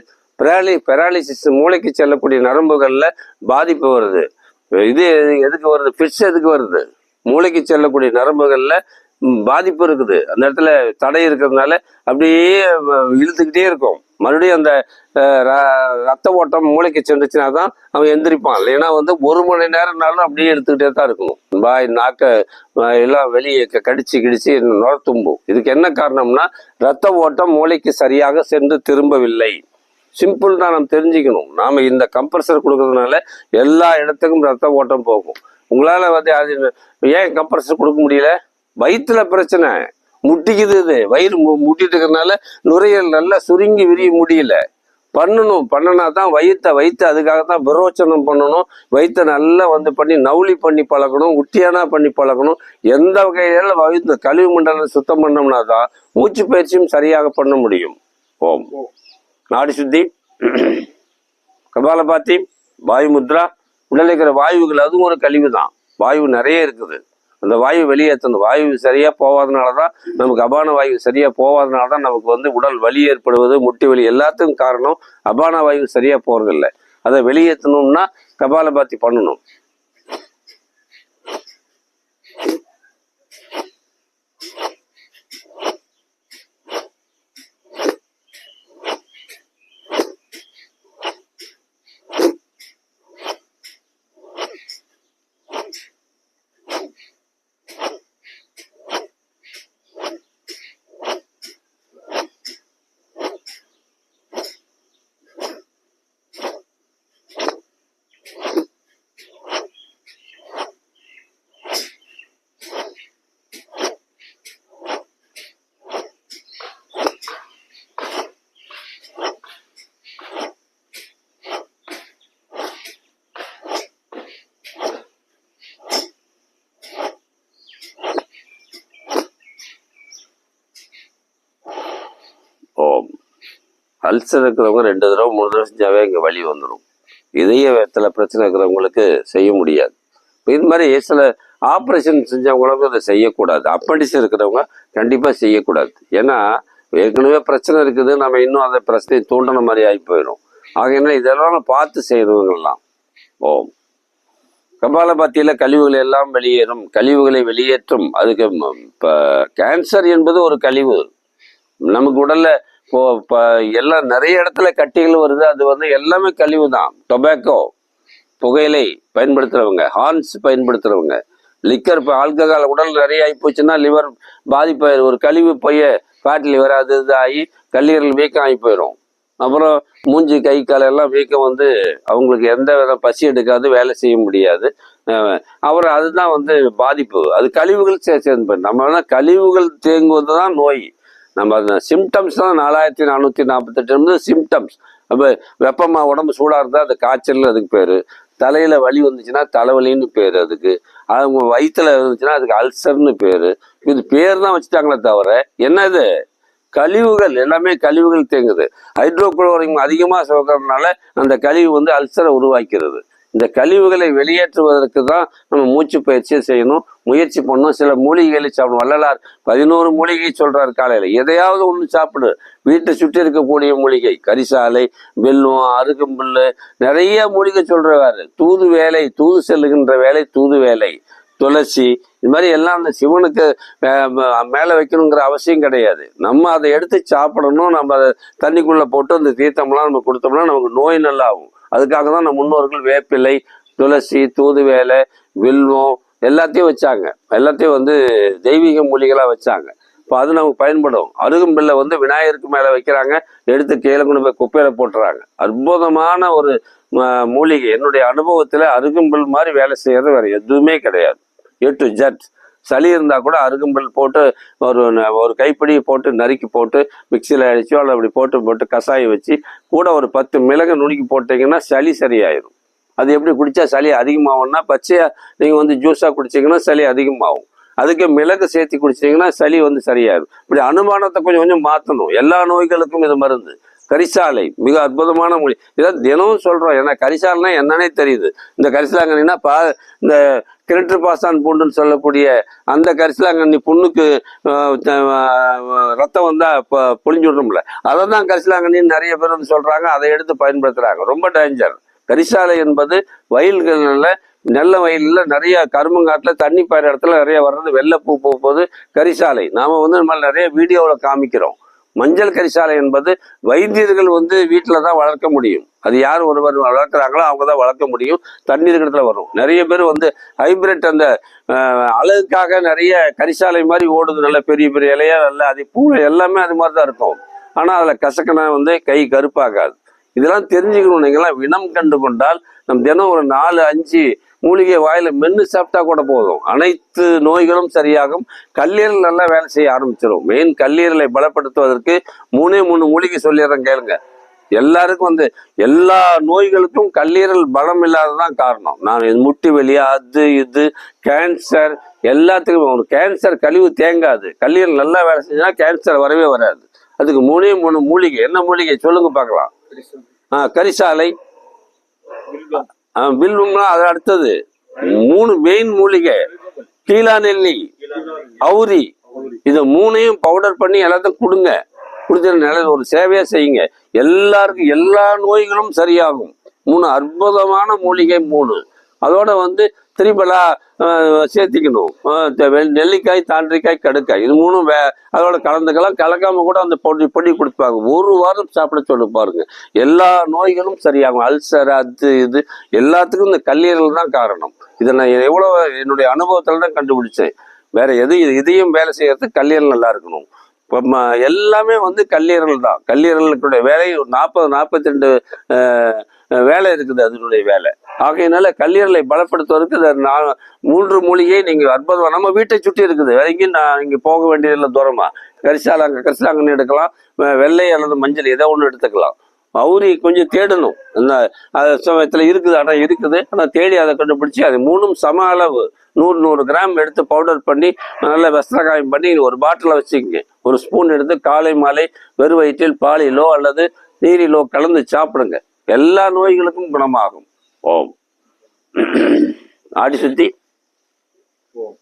பெராலிசிஸ், மூளைக்கு செல்லக்கூடிய நரம்புகள்ல பாதிப்பு வருது. இது எதுக்கு வருது? ஃபிட்ஸ் எதுக்கு வருது? மூளைக்கு செல்லக்கூடிய நரம்புகள்ல பாதிப்பு இருக்குது. அந்த இடத்துல தடை இருக்கிறதுனால அப்படியே இழுத்துக்கிட்டே இருக்கும். மறுபடியும் அந்த ரத்த ஓட்டம் மூளைக்கு சென்றுச்சுன்னா தான் அவன் எந்திரிப்பான். இல்லைன்னா 1 மணி நேரம்னாலும் அப்படியே எடுத்துக்கிட்டே தான் இருக்கணும். வாய் நாக்க எல்லாம் வெளியே கடிச்சு நுரத்தும்பும். இதுக்கு என்ன காரணம்னா, ரத்த ஓட்டம் மூளைக்கு சரியாக சென்று திரும்பவில்லை. சிம்பிள் தான், நம்ம தெரிஞ்சுக்கணும். நாம இந்த கம்ப்ரஸர் கொடுக்கறதுனால எல்லா இடத்துக்கும் ரத்த ஓட்டம் போகும். உங்களால அது ஏன் கம்ப்ரஸர் கொடுக்க முடியல? வயிற்றுல பிரச்சனை, முட்டிக்குது. இது வயிறு முட்டிட்டு இருக்கிறதுனால நுரையீரல் நல்லா சுருங்கி விரிய முடியல. பண்ணனா தான் வயிற்று அதுக்காகத்தான் விரோச்சனம் பண்ணணும். வயிற்றை நல்லா பண்ணி நவுளி பண்ணி பழக்கணும், உட்டியானா பண்ணி பழக்கணும். எந்த வகையில வயிற்று கழிவு மண்டலம் சுத்தம் பண்ணோம்னா தான் மூச்சு பயிற்சியும் சரியாக பண்ண முடியும். ஓம். நாடி சுத்தி, கபாலபாத்தி, வாயு முத்ரா. உடல் இருக்கிற வாயுகள் அதுவும் ஒரு கழிவு தான். வாயு நிறைய இருக்குது. அந்த வாயு வெளியேற்றணும். வாயு சரியா போவாதனாலதான் நமக்கு அபான வாயு சரியா போவாதனாலதான் நமக்கு உடல் வலி ஏற்படுவது, முட்டி வலி எல்லாத்துக்கும் காரணம் அபான வாயு சரியா போறதில்லை. அதை வெளியேற்றணும்னா கபாலபாத்தி பண்ணணும். அல்சர் இருக்கிறவங்க 2 தடவை 3 தடவை செஞ்சாவே இங்கே வலி வந்துடும். இதயத்தில் பிரச்சனை இருக்கிறவங்களுக்கு செய்ய முடியாது. இது மாதிரி சில ஆப்ரேஷன் செஞ்சவங்களுக்கும் அதை செய்யக்கூடாது. அப்பண்டிஸ் இருக்கிறவங்க கண்டிப்பாக செய்யக்கூடாது. ஏன்னா ஏற்கனவே பிரச்சனை இருக்குது, நம்ம இன்னும் அந்த பிரச்சனையை தூண்டின மாதிரி ஆகி போயிடும். ஆகையினா இதெல்லாம் பார்த்து செய்யறவங்கலாம். கபாலபாத்தியில் கழிவுகளை எல்லாம் வெளியேறும், கழிவுகளை வெளியேற்றும். அதுக்கு இப்போ கேன்சர் என்பது ஒரு கழிவு. நமக்கு உடல்ல இப்போ எல்லாம் நிறைய இடத்துல கட்டிகள் வருது, அது எல்லாமே கழிவு தான். டொபாக்கோ, புகையிலை பயன்படுத்துறவங்க, ஹார்ன்ஸ் பயன்படுத்துறவங்க, லிக்கர், இப்போ ஆல்கஹால் உடல் நிறைய ஆகி போச்சுன்னா லிவர் பாதிப்பாயிரு. ஒரு கழிவு பைய ஃபேட் லிவர் அது இது ஆகி கல்லீரல் வீக்கம் ஆகி போயிடும். அப்புறம் மூஞ்சி கை காலெல்லாம் வீக்கம் அவங்களுக்கு எந்த வித பசி எடுக்காது, வேலை செய்ய முடியாது. அப்புறம் அதுதான் பாதிப்பு. அது கழிவுகள் சேர்ந்து நம்ம கழிவுகள் தேங்குவது தான் நோய். நம்ம அந்த சிம்டம்ஸ் தான் 4448 சிம்டம்ஸ். அப்போ வெப்பமாக உடம்பு சூடாக இருந்தால் அது காய்ச்சல், அதுக்கு பேர். தலையில் வலி வந்துச்சுன்னா தலைவலின்னு பேர். அதுக்கு அவங்க வயிற்றுல இருந்துச்சுன்னா அதுக்கு அல்சர்னு பேர். இது பேர் தான் வச்சுட்டாங்களே தவிர என்னது கழிவுகள் எல்லாமே கழிவுகள் தேங்குது. ஹைட்ரோகுளோரிக் அதிகமாக சுரக்கிறதுனால அந்த கழிவு அல்சரை உருவாக்கிறது. இந்த கழிவுகளை வெளியேற்றுவதற்கு தான் நம்ம மூச்சு பயிற்சியை செய்யணும், முயற்சி பண்ணணும். சில மூலிகைகளை சாப்பிடணும். வள்ளலார் 11 மூலிகை சொல்றாரு. காலையில் எதையாவது ஒன்று சாப்பிடு. வீட்டை சுற்றி இருக்கக்கூடிய மூலிகை, கரிசாலை, வெல்லம், அருகம்புல், நிறைய மூலிகை சொல்றாரு. தூது வேலை, தூது செல்லுகின்ற வேலை தூது வேலை, துளசி, இது மாதிரி எல்லாம் அந்த சிவனுக்கு மேலே வைக்கணுங்கிற அவசியம் கிடையாது. நம்ம அதை எடுத்து சாப்பிடணும். நம்ம அதை தண்ணிக்குள்ளே போட்டு அந்த தீர்த்தம்லாம் நம்ம கொடுத்தோம்னா நமக்கு நோய் நல்லா ஆகும். அதுக்காக தான் நம்ம முன்னோர்கள் வேப்பிலை, துளசி, தூதுவேலை, வில்வம் எல்லாத்தையும் வச்சாங்க. எல்லாத்தையும் தெய்வீக மூலிகளாக வச்சாங்க. இப்போ அது நமக்கு பயன்படும். அருகம்பில்லை விநாயகருக்கு மேலே வைக்கிறாங்க, எடுத்து கீழே கொண்டு போய் குப்பையில போட்டுறாங்க. அற்புதமான ஒரு மூலிகை. என்னுடைய அனுபவத்தில் அருகம்பில் மாதிரி வேலை செய்யறது வேற எதுவுமே கிடையாது. A to Z. சளி இருந்தால் கூட அருகம்புல் போட்டு ஒரு கைப்பிடி போட்டு நறுக்கி போட்டு மிக்சியில் அடிச்சோ அல்ல அப்படி போட்டு கசாயம் வச்சு கூட ஒரு 10 மிளகு நுணுக்கி போட்டிங்கன்னா சளி சரியாயிடும். அது எப்படி குடித்தா சளி அதிகமாகும்னா, பச்சையாக நீங்கள் ஜூஸாக குடிச்சிங்கன்னா சளி அதிகமாகும். அதுக்கு மிளகு சேர்த்து குடிச்சிங்கன்னா சளி சரியாயிடும். இப்படி அனுமானத்தை கொஞ்சம் கொஞ்சம் மாற்றணும். எல்லா நோய்களுக்கும் இது மருந்து. கரிசாலை மிக அற்புதமான மொழி. இதான் தினமும் சொல்கிறோம். ஏன்னா கரிசாலைனா என்னன்னே தெரியுது. இந்த கரிசலாங்கண்ணினா இந்த கிணற்று பாசான் பூண்டுன்னு சொல்லக்கூடிய அந்த கரிசலாங்கண்ணி புண்ணுக்கு ரத்தம் வந்தால் இப்போ புளிஞ்சு விடுறோம்ல, அதை தான் கரிசலாங்கண்ணின்னு நிறைய பேர் சொல்கிறாங்க. அதை எடுத்து பயன்படுத்துகிறாங்க. ரொம்ப டேஞ்சர். கரிசாலை என்பது வயல்களில், நெல்ல வயலில் நிறைய கரும்புங்காட்டில் தண்ணி பாயிற இடத்துல நிறைய வர்றது. வெள்ளைப்பூ போகும்போது கரிசாலை நாம் நம்ம நிறைய வீடியோவில் காமிக்கிறோம். மஞ்சள் கரிசாலை என்பது வைத்தியர்கள் வீட்டில் தான் வளர்க்க முடியும். அது யார் ஒருவர் வளர்க்குறாங்களோ அவங்க தான் வளர்க்க முடியும். தண்ணீர் இடத்துல வரும். நிறைய பேர் ஹைபிரிட் அந்த அழகுக்காக நிறைய கரிசாலை மாதிரி ஓடுது. நல்ல பெரிய பெரிய இலையா, நல்ல அது பூ எல்லாமே அது மாதிரி தான் இருக்கும். ஆனால் அதில் கசக்கனா கை கருப்பாகாது. இதெல்லாம் தெரிஞ்சுக்கணும். நீங்களாம் இனம் கண்டு கொண்டால் நம் தினம் ஒரு 4-5 மூலிகை வாயில மென்று சாப்பிட்டா கூட போதும். அனைத்து நோய்களும் சரியாகும். கல்லீரல் நல்லா வேலை செய்ய ஆரம்பிச்சிடும். மெயின் கல்லீரலை பலப்படுத்துவதற்கு 3 மூலிகை சொல்லிடுறேன் கேளுங்க. எல்லாருக்கும் எல்லா நோய்களுக்கும் கல்லீரல் பலம் இல்லாததான் காரணம். நான் முட்டி வலி, அது இது கேன்சர் எல்லாத்துக்கும் ஒரு கேன்சர் கழிவு தேங்காது. கல்லீரல் நல்லா வேலை செஞ்சா கேன்சர் வரவே வராது. அதுக்கு 3 மூலிகை. என்ன மூலிகை சொல்லுங்க பார்க்கலாம். கரிசாலை, வில்வம்னா அது அடுத்தது. 3 மெயின் மூலிகை. கீழா நெல்லி, அவுரி, இதை 3ஐயும் பவுடர் பண்ணி எல்லாத்தையும் கொடுங்க. கொடுத்து ஒரு சேவையா செய்யுங்க. எல்லாருக்கும் எல்லா நோய்களும் சரியாகும். 3 அற்புதமான மூலிகை. 3 அதோட திரிபலா சேர்த்திக்கணும். நெல்லிக்காய், தாண்டிக்காய், கடுக்காய், இது 3 அதோட கலந்துக்கலாம். கலக்காம கூட அந்த பொடி கொடுப்பாங்க. 1 வாரம் சாப்பிட சொல்லி பாருங்க. எல்லா நோய்களும் சரியாகும். அல்சர், அது இது எல்லாத்துக்கும் இந்த கல்லீரல் தான் காரணம். இதை நான் எவ்வளோ என்னுடைய அனுபவத்தில் தான் கண்டுபிடிச்சேன். வேற இதையும் வேலை செய்யறதுக்கு கல்லீரல் நல்லா இருக்கணும். இப்போ எல்லாமே கல்லீரல் தான். கல்லீரலுடைய வேலை 40-42 வேலை இருக்குது அதனுடைய வேலை. ஆகையினால கல்லீரலை பலப்படுத்துவதற்கு 3 மூலிகை நீங்கள் அற்புதமாக நம்ம வீட்டை சுற்றி இருக்குது. வேற எங்கேயும் இங்கே போக வேண்டியதில்லை தூரமாக. கரிசலாங்கண்ணி எடுக்கலாம், வெள்ளை அல்லது மஞ்சள் ஏதோ ஒன்று எடுத்துக்கலாம். அவுரி கொஞ்சம் தேடணும். அந்த சமயத்தில் இருக்குது, ஆனால் இருக்குது. ஆனால் தேடி அதை கண்டுபிடிச்சி அது 3ம் சம அளவு 100 கிராம் எடுத்து பவுடர் பண்ணி நல்லா வஸ்திரகாயம் பண்ணி ஒரு பாட்டிலில் வச்சுக்கோங்க. ஒரு ஸ்பூன் எடுத்து காலை மாலை வெறும் வயிற்றில் பாலிலோ அல்லது நீரிலோ கலந்து சாப்பிடுங்க. எல்லா நோய்களுக்கும் குணமாகும். ஓம். ஆடி சுத்தி. ஓம்.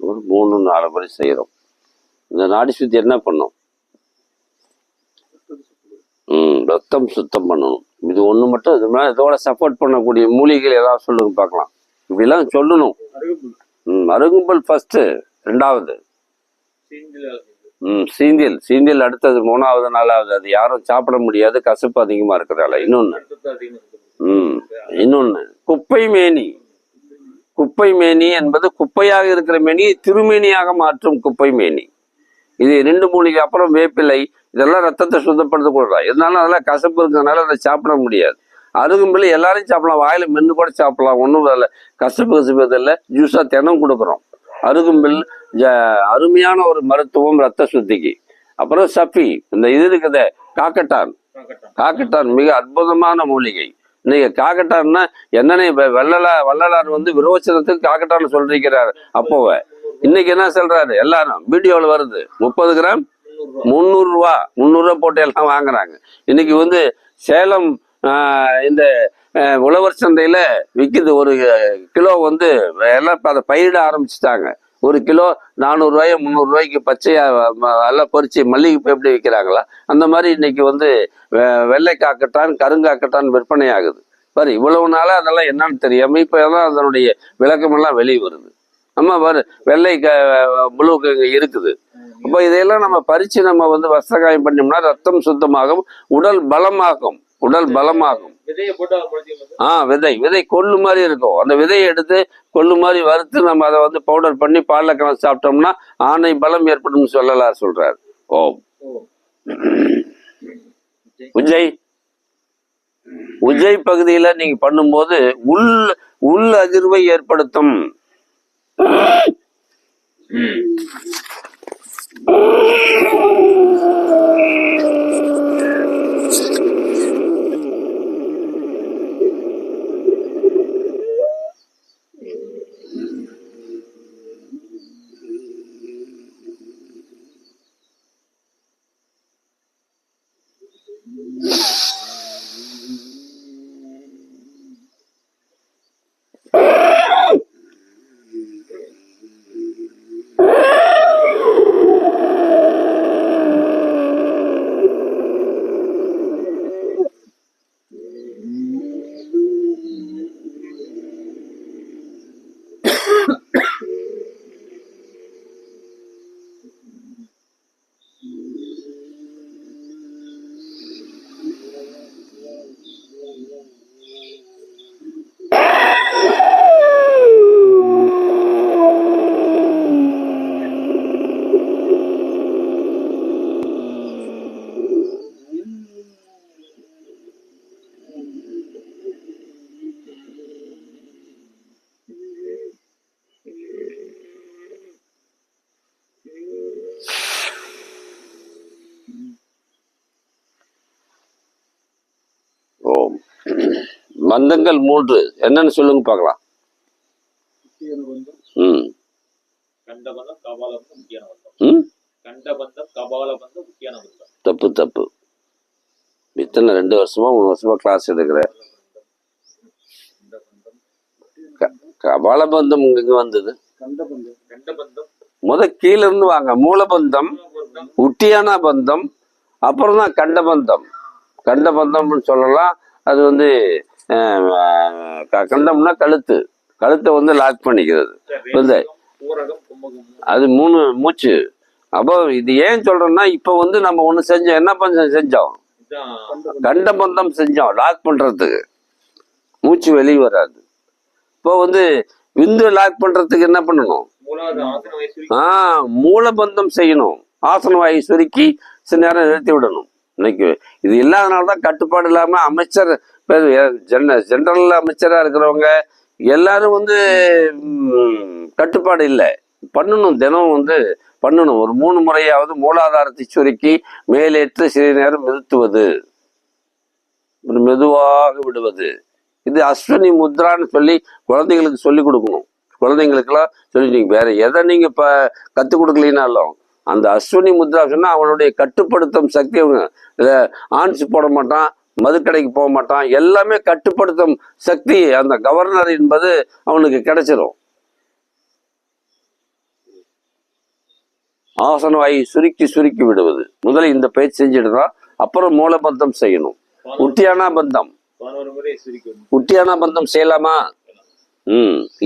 ஒரு 3-4 முறை செய்யறோம். இந்த நாடி சுத்தி என்ன பண்ணும்? ரத்தம் சுத்தம் பண்ணணும். இது ஒண்ணு மட்டும். இதோட சப்போர்ட் பண்ணக்கூடிய மூலிகைகள் ஏதாவது சொல்லுங்க பார்க்கலாம். இப்படிலாம் சொல்லணும். அருகும்பல் ஃபர்ஸ்ட், 2வது சீந்தில். சீந்தில் அடுத்தது 3வது 4வது. அது யாரும் சாப்பிட முடியாது, கசப்பு அதிகமா இருக்கிறதால. இன்னொன்னு குப்பை மேனி. குப்பை மேனி என்பது குப்பையாக இருக்கிற மேனியை திருமேனியாக மாற்றும் குப்பை மேனி. இது 2 மூலிகை. அப்புறம் வேப்பிலை. இதெல்லாம் ரத்தத்தை சுத்தப்படுத்த கொடுக்கலாம். இருந்தாலும் அதெல்லாம் கசப்பு இருக்கிறதுனால அதை சாப்பிட முடியாது. அருகும்புல் எல்லாரும் சாப்பிடலாம், வாயில மென்று கூட சாப்பிடலாம், ஒன்றும் இல்லை, கசப்பு இல்லை. ஜூஸா தினம் கொடுக்குறோம். அருகும்புல் அருமையான ஒரு மருத்துவம் ரத்த சுத்திக்கு. அப்புறம் சஃபி, இந்த இது இருக்குது காக்கட்டான். காக்கட்டான் மிக அற்புதமான மூலிகை. இன்னைக்கு காக்கட்டான்னா என்னன்னு வள்ளலார் விரோச்சனத்துக்கு காக்கட்டான்னு சொல்லிருக்கிறாரு. அப்போவே இன்னைக்கு என்ன சொல்றாரு, எல்லாரும் வீடியோல வருது, 30 கிராம் 300 ரூபா, 300 ரூபா போட்டு எல்லாம் வாங்குறாங்க. இன்னைக்கு சேலம் இந்த உழவர் சந்தையில விற்குது. ஒரு கிலோ எல்லாம் அதை பயிரிட ஆரம்பிச்சுட்டாங்க. ஒரு கிலோ 400 ரூபாயோ 300 ரூபாய்க்கு பச்சையா எல்லாம் பொறிச்சு மல்லிகைப்பூ எப்படி விற்கிறாங்களா அந்த மாதிரி இன்னைக்கு வெள்ளை காக்கட்டான் கருங்காக்கட்டான் விற்பனை ஆகுது. பாரு, இவ்வளவு நாளா அதெல்லாம் என்னன்னு தெரியாம இப்ப எல்லாம் அதனுடைய விளக்கம் எல்லாம் வெளியே வருது. நம்ம வெள்ளை முழு இருக்குது. அப்போ இதையெல்லாம் நம்ம பறிச்சு நம்ம வஸ்திரகாயம் பண்ணோம்னா ரத்தம் சுத்தமாகும், உடல் பலமாகும். விதை கொள்ளு மாதிரி இருக்கும். அந்த விதையை எடுத்து கொள்ளு மாதிரி வறுத்து நம்ம அதை பவுடர் பண்ணி பால்ல கலந்து சாப்பிட்டோம்னா ஆணை பலம் ஏற்படும் சொல்லலாம் சொல்றாரு. ஓம். உஜ்ஜை பகுதியில நீங்க பண்ணும்போது உள் அதிர்வை ஏற்படுத்தும். பந்தங்கள் 3 என்னன்னு சொல்லுங்க பார்க்கலாம். ம் தப்பு தப்பு. இத்தனை 2 வருஷமா 3 வருஷமா கிளாஸ் எடுக்கிறேன். கபாலபந்தம் இங்க வந்தது. கீழ இருந்து வாங்க. மூலபந்தம், உட்டியான பந்தம், அப்புறம் தான் கண்டபந்தம். கண்டபந்தம்னு சொல்லலாம். அது வந்து கண்டம்னா கழுத்தை வந்து லாக் பண்ணிக்கிறது. அது 3 மூச்சு. அப்போ இது ஏன் சொல்றோம்னா, இப்ப வந்து நம்ம ஒண்ணு செஞ்சோம். என்ன செஞ்சோம்? கண்டபந்தம் செஞ்சோம், லாக் பண்றதுக்கு. மூச்சு வெளியே வராது. இப்போ வந்து விந்து லாக் பண்றதுக்கு என்ன பண்ணணும்? மூலபந்தம் செய்யணும். ஆசன வாயு சுருக்கி சில நேரம் நிறுத்தி விடணும். இன்னைக்கு இது இல்லாதனாலதான் கட்டுப்பாடு இல்லாம அமைச்சர் ஜெனரல் அமைச்சரா இருக்கிறவங்க எல்லாரும் வந்து கட்டுப்பாடு இல்லை. பண்ணணும், தினம் வந்து பண்ணணும். ஒரு 3 முறையாவது மூலாதாரத்தை சுருக்கி மேலேற்று சிறிது நேரம் நிறுத்துவது, மெதுவாக விடுவது. இது அஸ்வினி முத்ரான்னு சொல்லி குழந்தைங்களுக்கு சொல்லி கொடுக்கணும். குழந்தைங்களுக்கெல்லாம் சொல்லி நீங்க வேற எதை நீங்க இப்ப கத்துக் கொடுக்கலினாலும் அந்த அஸ்வினி முத்ரா சொன்னா அவனுடைய கட்டுப்படுத்தும் சக்தி. அவங்க ஆன்ஸ் போட மாட்டான், மதுக்கடைக்கு போக மாட்டான். எல்லாமே கட்டுப்படுத்தும் சக்தி அந்த கவர்னர் என்பது அவனுக்கு கிடைச்சிரும். ஆசன வாயை சுருக்கி விடுவது. முதல்ல இந்த பயிற்சி செஞ்சுட்டு தான் அப்புறம் மூலபந்தம் செய்யணும். உட்டியானா பந்தம் செய்யலாமா?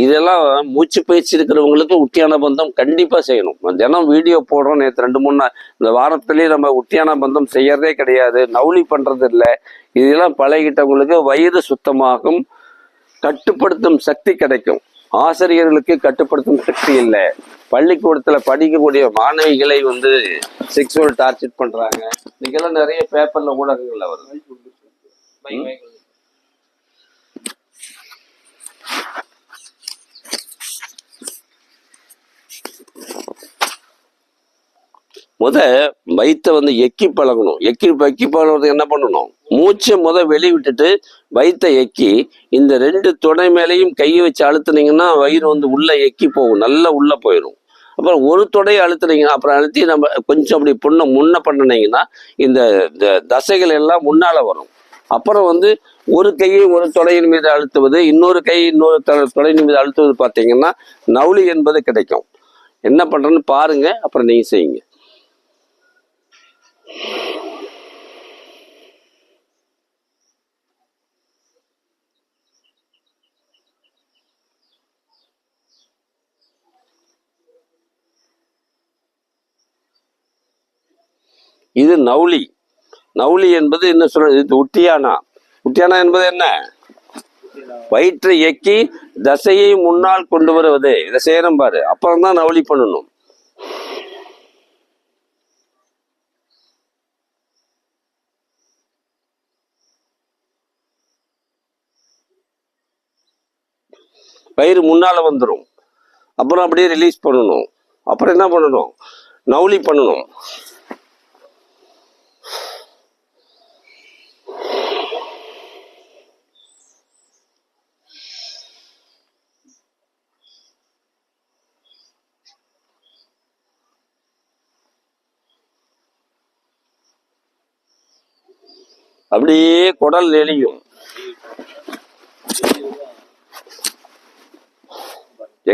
இதெல்லாம் மூச்சு பயிற்சி இருக்கிறவங்களுக்கு உட்டியான பந்தம் கண்டிப்பா செய்யணும். தினம் வீடியோ போடுறோம். நேற்று 2-3 இந்த வாரத்திலேயே நம்ம உட்டியான பந்தம் செய்யறதே கிடையாது, நவுளி பண்றது இல்லை. இதெல்லாம் பழகிட்டவங்களுக்கு வயிறு சுத்தமாகும், கட்டுப்படுத்தும் சக்தி கிடைக்கும். ஆசிரியர்களுக்கு கட்டுப்படுத்தும் சக்தி இல்லை. பள்ளிக்கூடத்துல படிக்கக்கூடிய மாணவிகளை வந்து செக்ஸுவல் டார்ச்சர் பண்றாங்க. இன்னைக்கெல்லாம் நிறைய பேப்பர்ல ஊடகங்கள்ல வருது. வயிற்ற வந்து எக்கி பழகணும். எக்கி பழகிறது என்ன பண்ணணும்? மூச்சை வெளி விட்டுட்டு வயிற்ற எக்கி இந்த 2 தொடை மேலையும் கையை வச்சு அழுத்துனீங்கன்னா வயிறு வந்து உள்ள எக்கி போகும், நல்லா உள்ள போயிடும். அப்புறம் ஒரு தொடையை அழுத்துனீங்கன்னா அப்புறம் அழுத்தி நம்ம கொஞ்சம் அப்படி முன்ன பண்ணினீங்கன்னா இந்த தசைகள் எல்லாம் முன்னால வரும். அப்புறம் வந்து ஒரு கையை ஒரு தொடையின் மீது அழுத்துவது, இன்னொரு கை இன்னொரு தொடையின் மீது அழுத்துவது பார்த்தீங்கன்னா நவுளி என்பது கிடைக்கும். என்ன பண்றேன்னு பாருங்க, அப்புறம் நீங்க செய்யுங்க. இது நவுளி. நவுளி என்பது என்ன சொல்றது? இது உட்டியானா. உட்டியானா என்பது என்ன? வயிற்றை எக்கி தசையை முன்னால் கொண்டு வருவது. இதை செய்யணும் பாரு, அப்புறம் தான் நவுளி பண்ணணும். வயிறு முன்னால வந்துடும். அப்புறம் அப்படியே ரிலீஸ் பண்ணணும். அப்புறம் என்ன பண்ணணும்? நவுளி பண்ணணும். அப்படியே குடல் நெளியும்.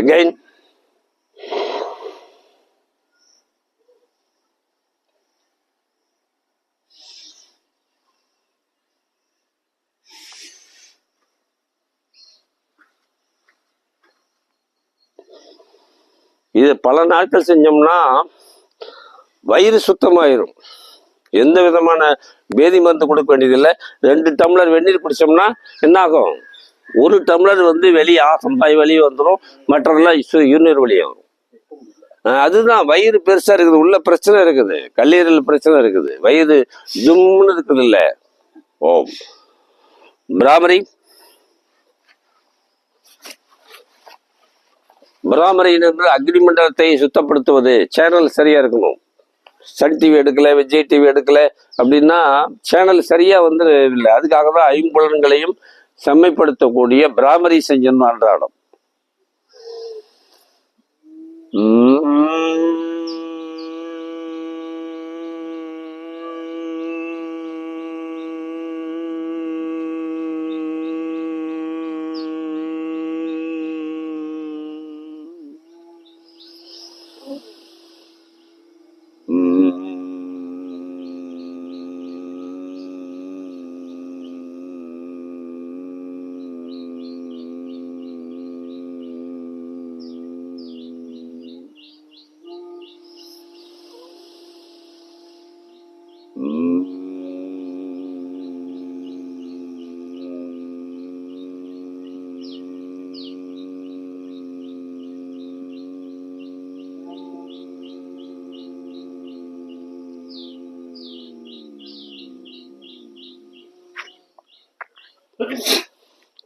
Again. இது பல நாட்கள் செஞ்சோம்னா வயிறு சுத்தமாயிரும். எந்த விதமான பேதி மருந்து கொடுக்க வேண்டியதில்லை. 2 டம்ளர் வெந்நீர் குடிச்சோம்னா என்ன ஆகும்? 1 டம்ளர் வந்து வெளியே ஆசம்பாய் வெளியே வந்துடும், மற்றதெல்லாம் யூரினரி வெளியே வரும். அதுதான் வயிறு பெருசா இருக்குது, உள்ள பிரச்சனை இருக்குது, கல்லீரல் பிரச்சனை இருக்குது, வயிறு ஜும்னு இருக்குது இல்ல. ஓம் பிராமரி. பிராமரி என்று அக்னி மண்டலத்தை சுத்தப்படுத்துவது. சேனல் சரியா இருக்கணும். சன் டிவி எடுக்கல, விஜய் டிவி எடுக்கல அப்படின்னா சேனல் சரியா வந்து இல்லை. அதுக்காக தான் 5 புலன்களையும் செம்மைப்படுத்தக்கூடிய பிராமரி செஞ்சணும் அன்றாடம்.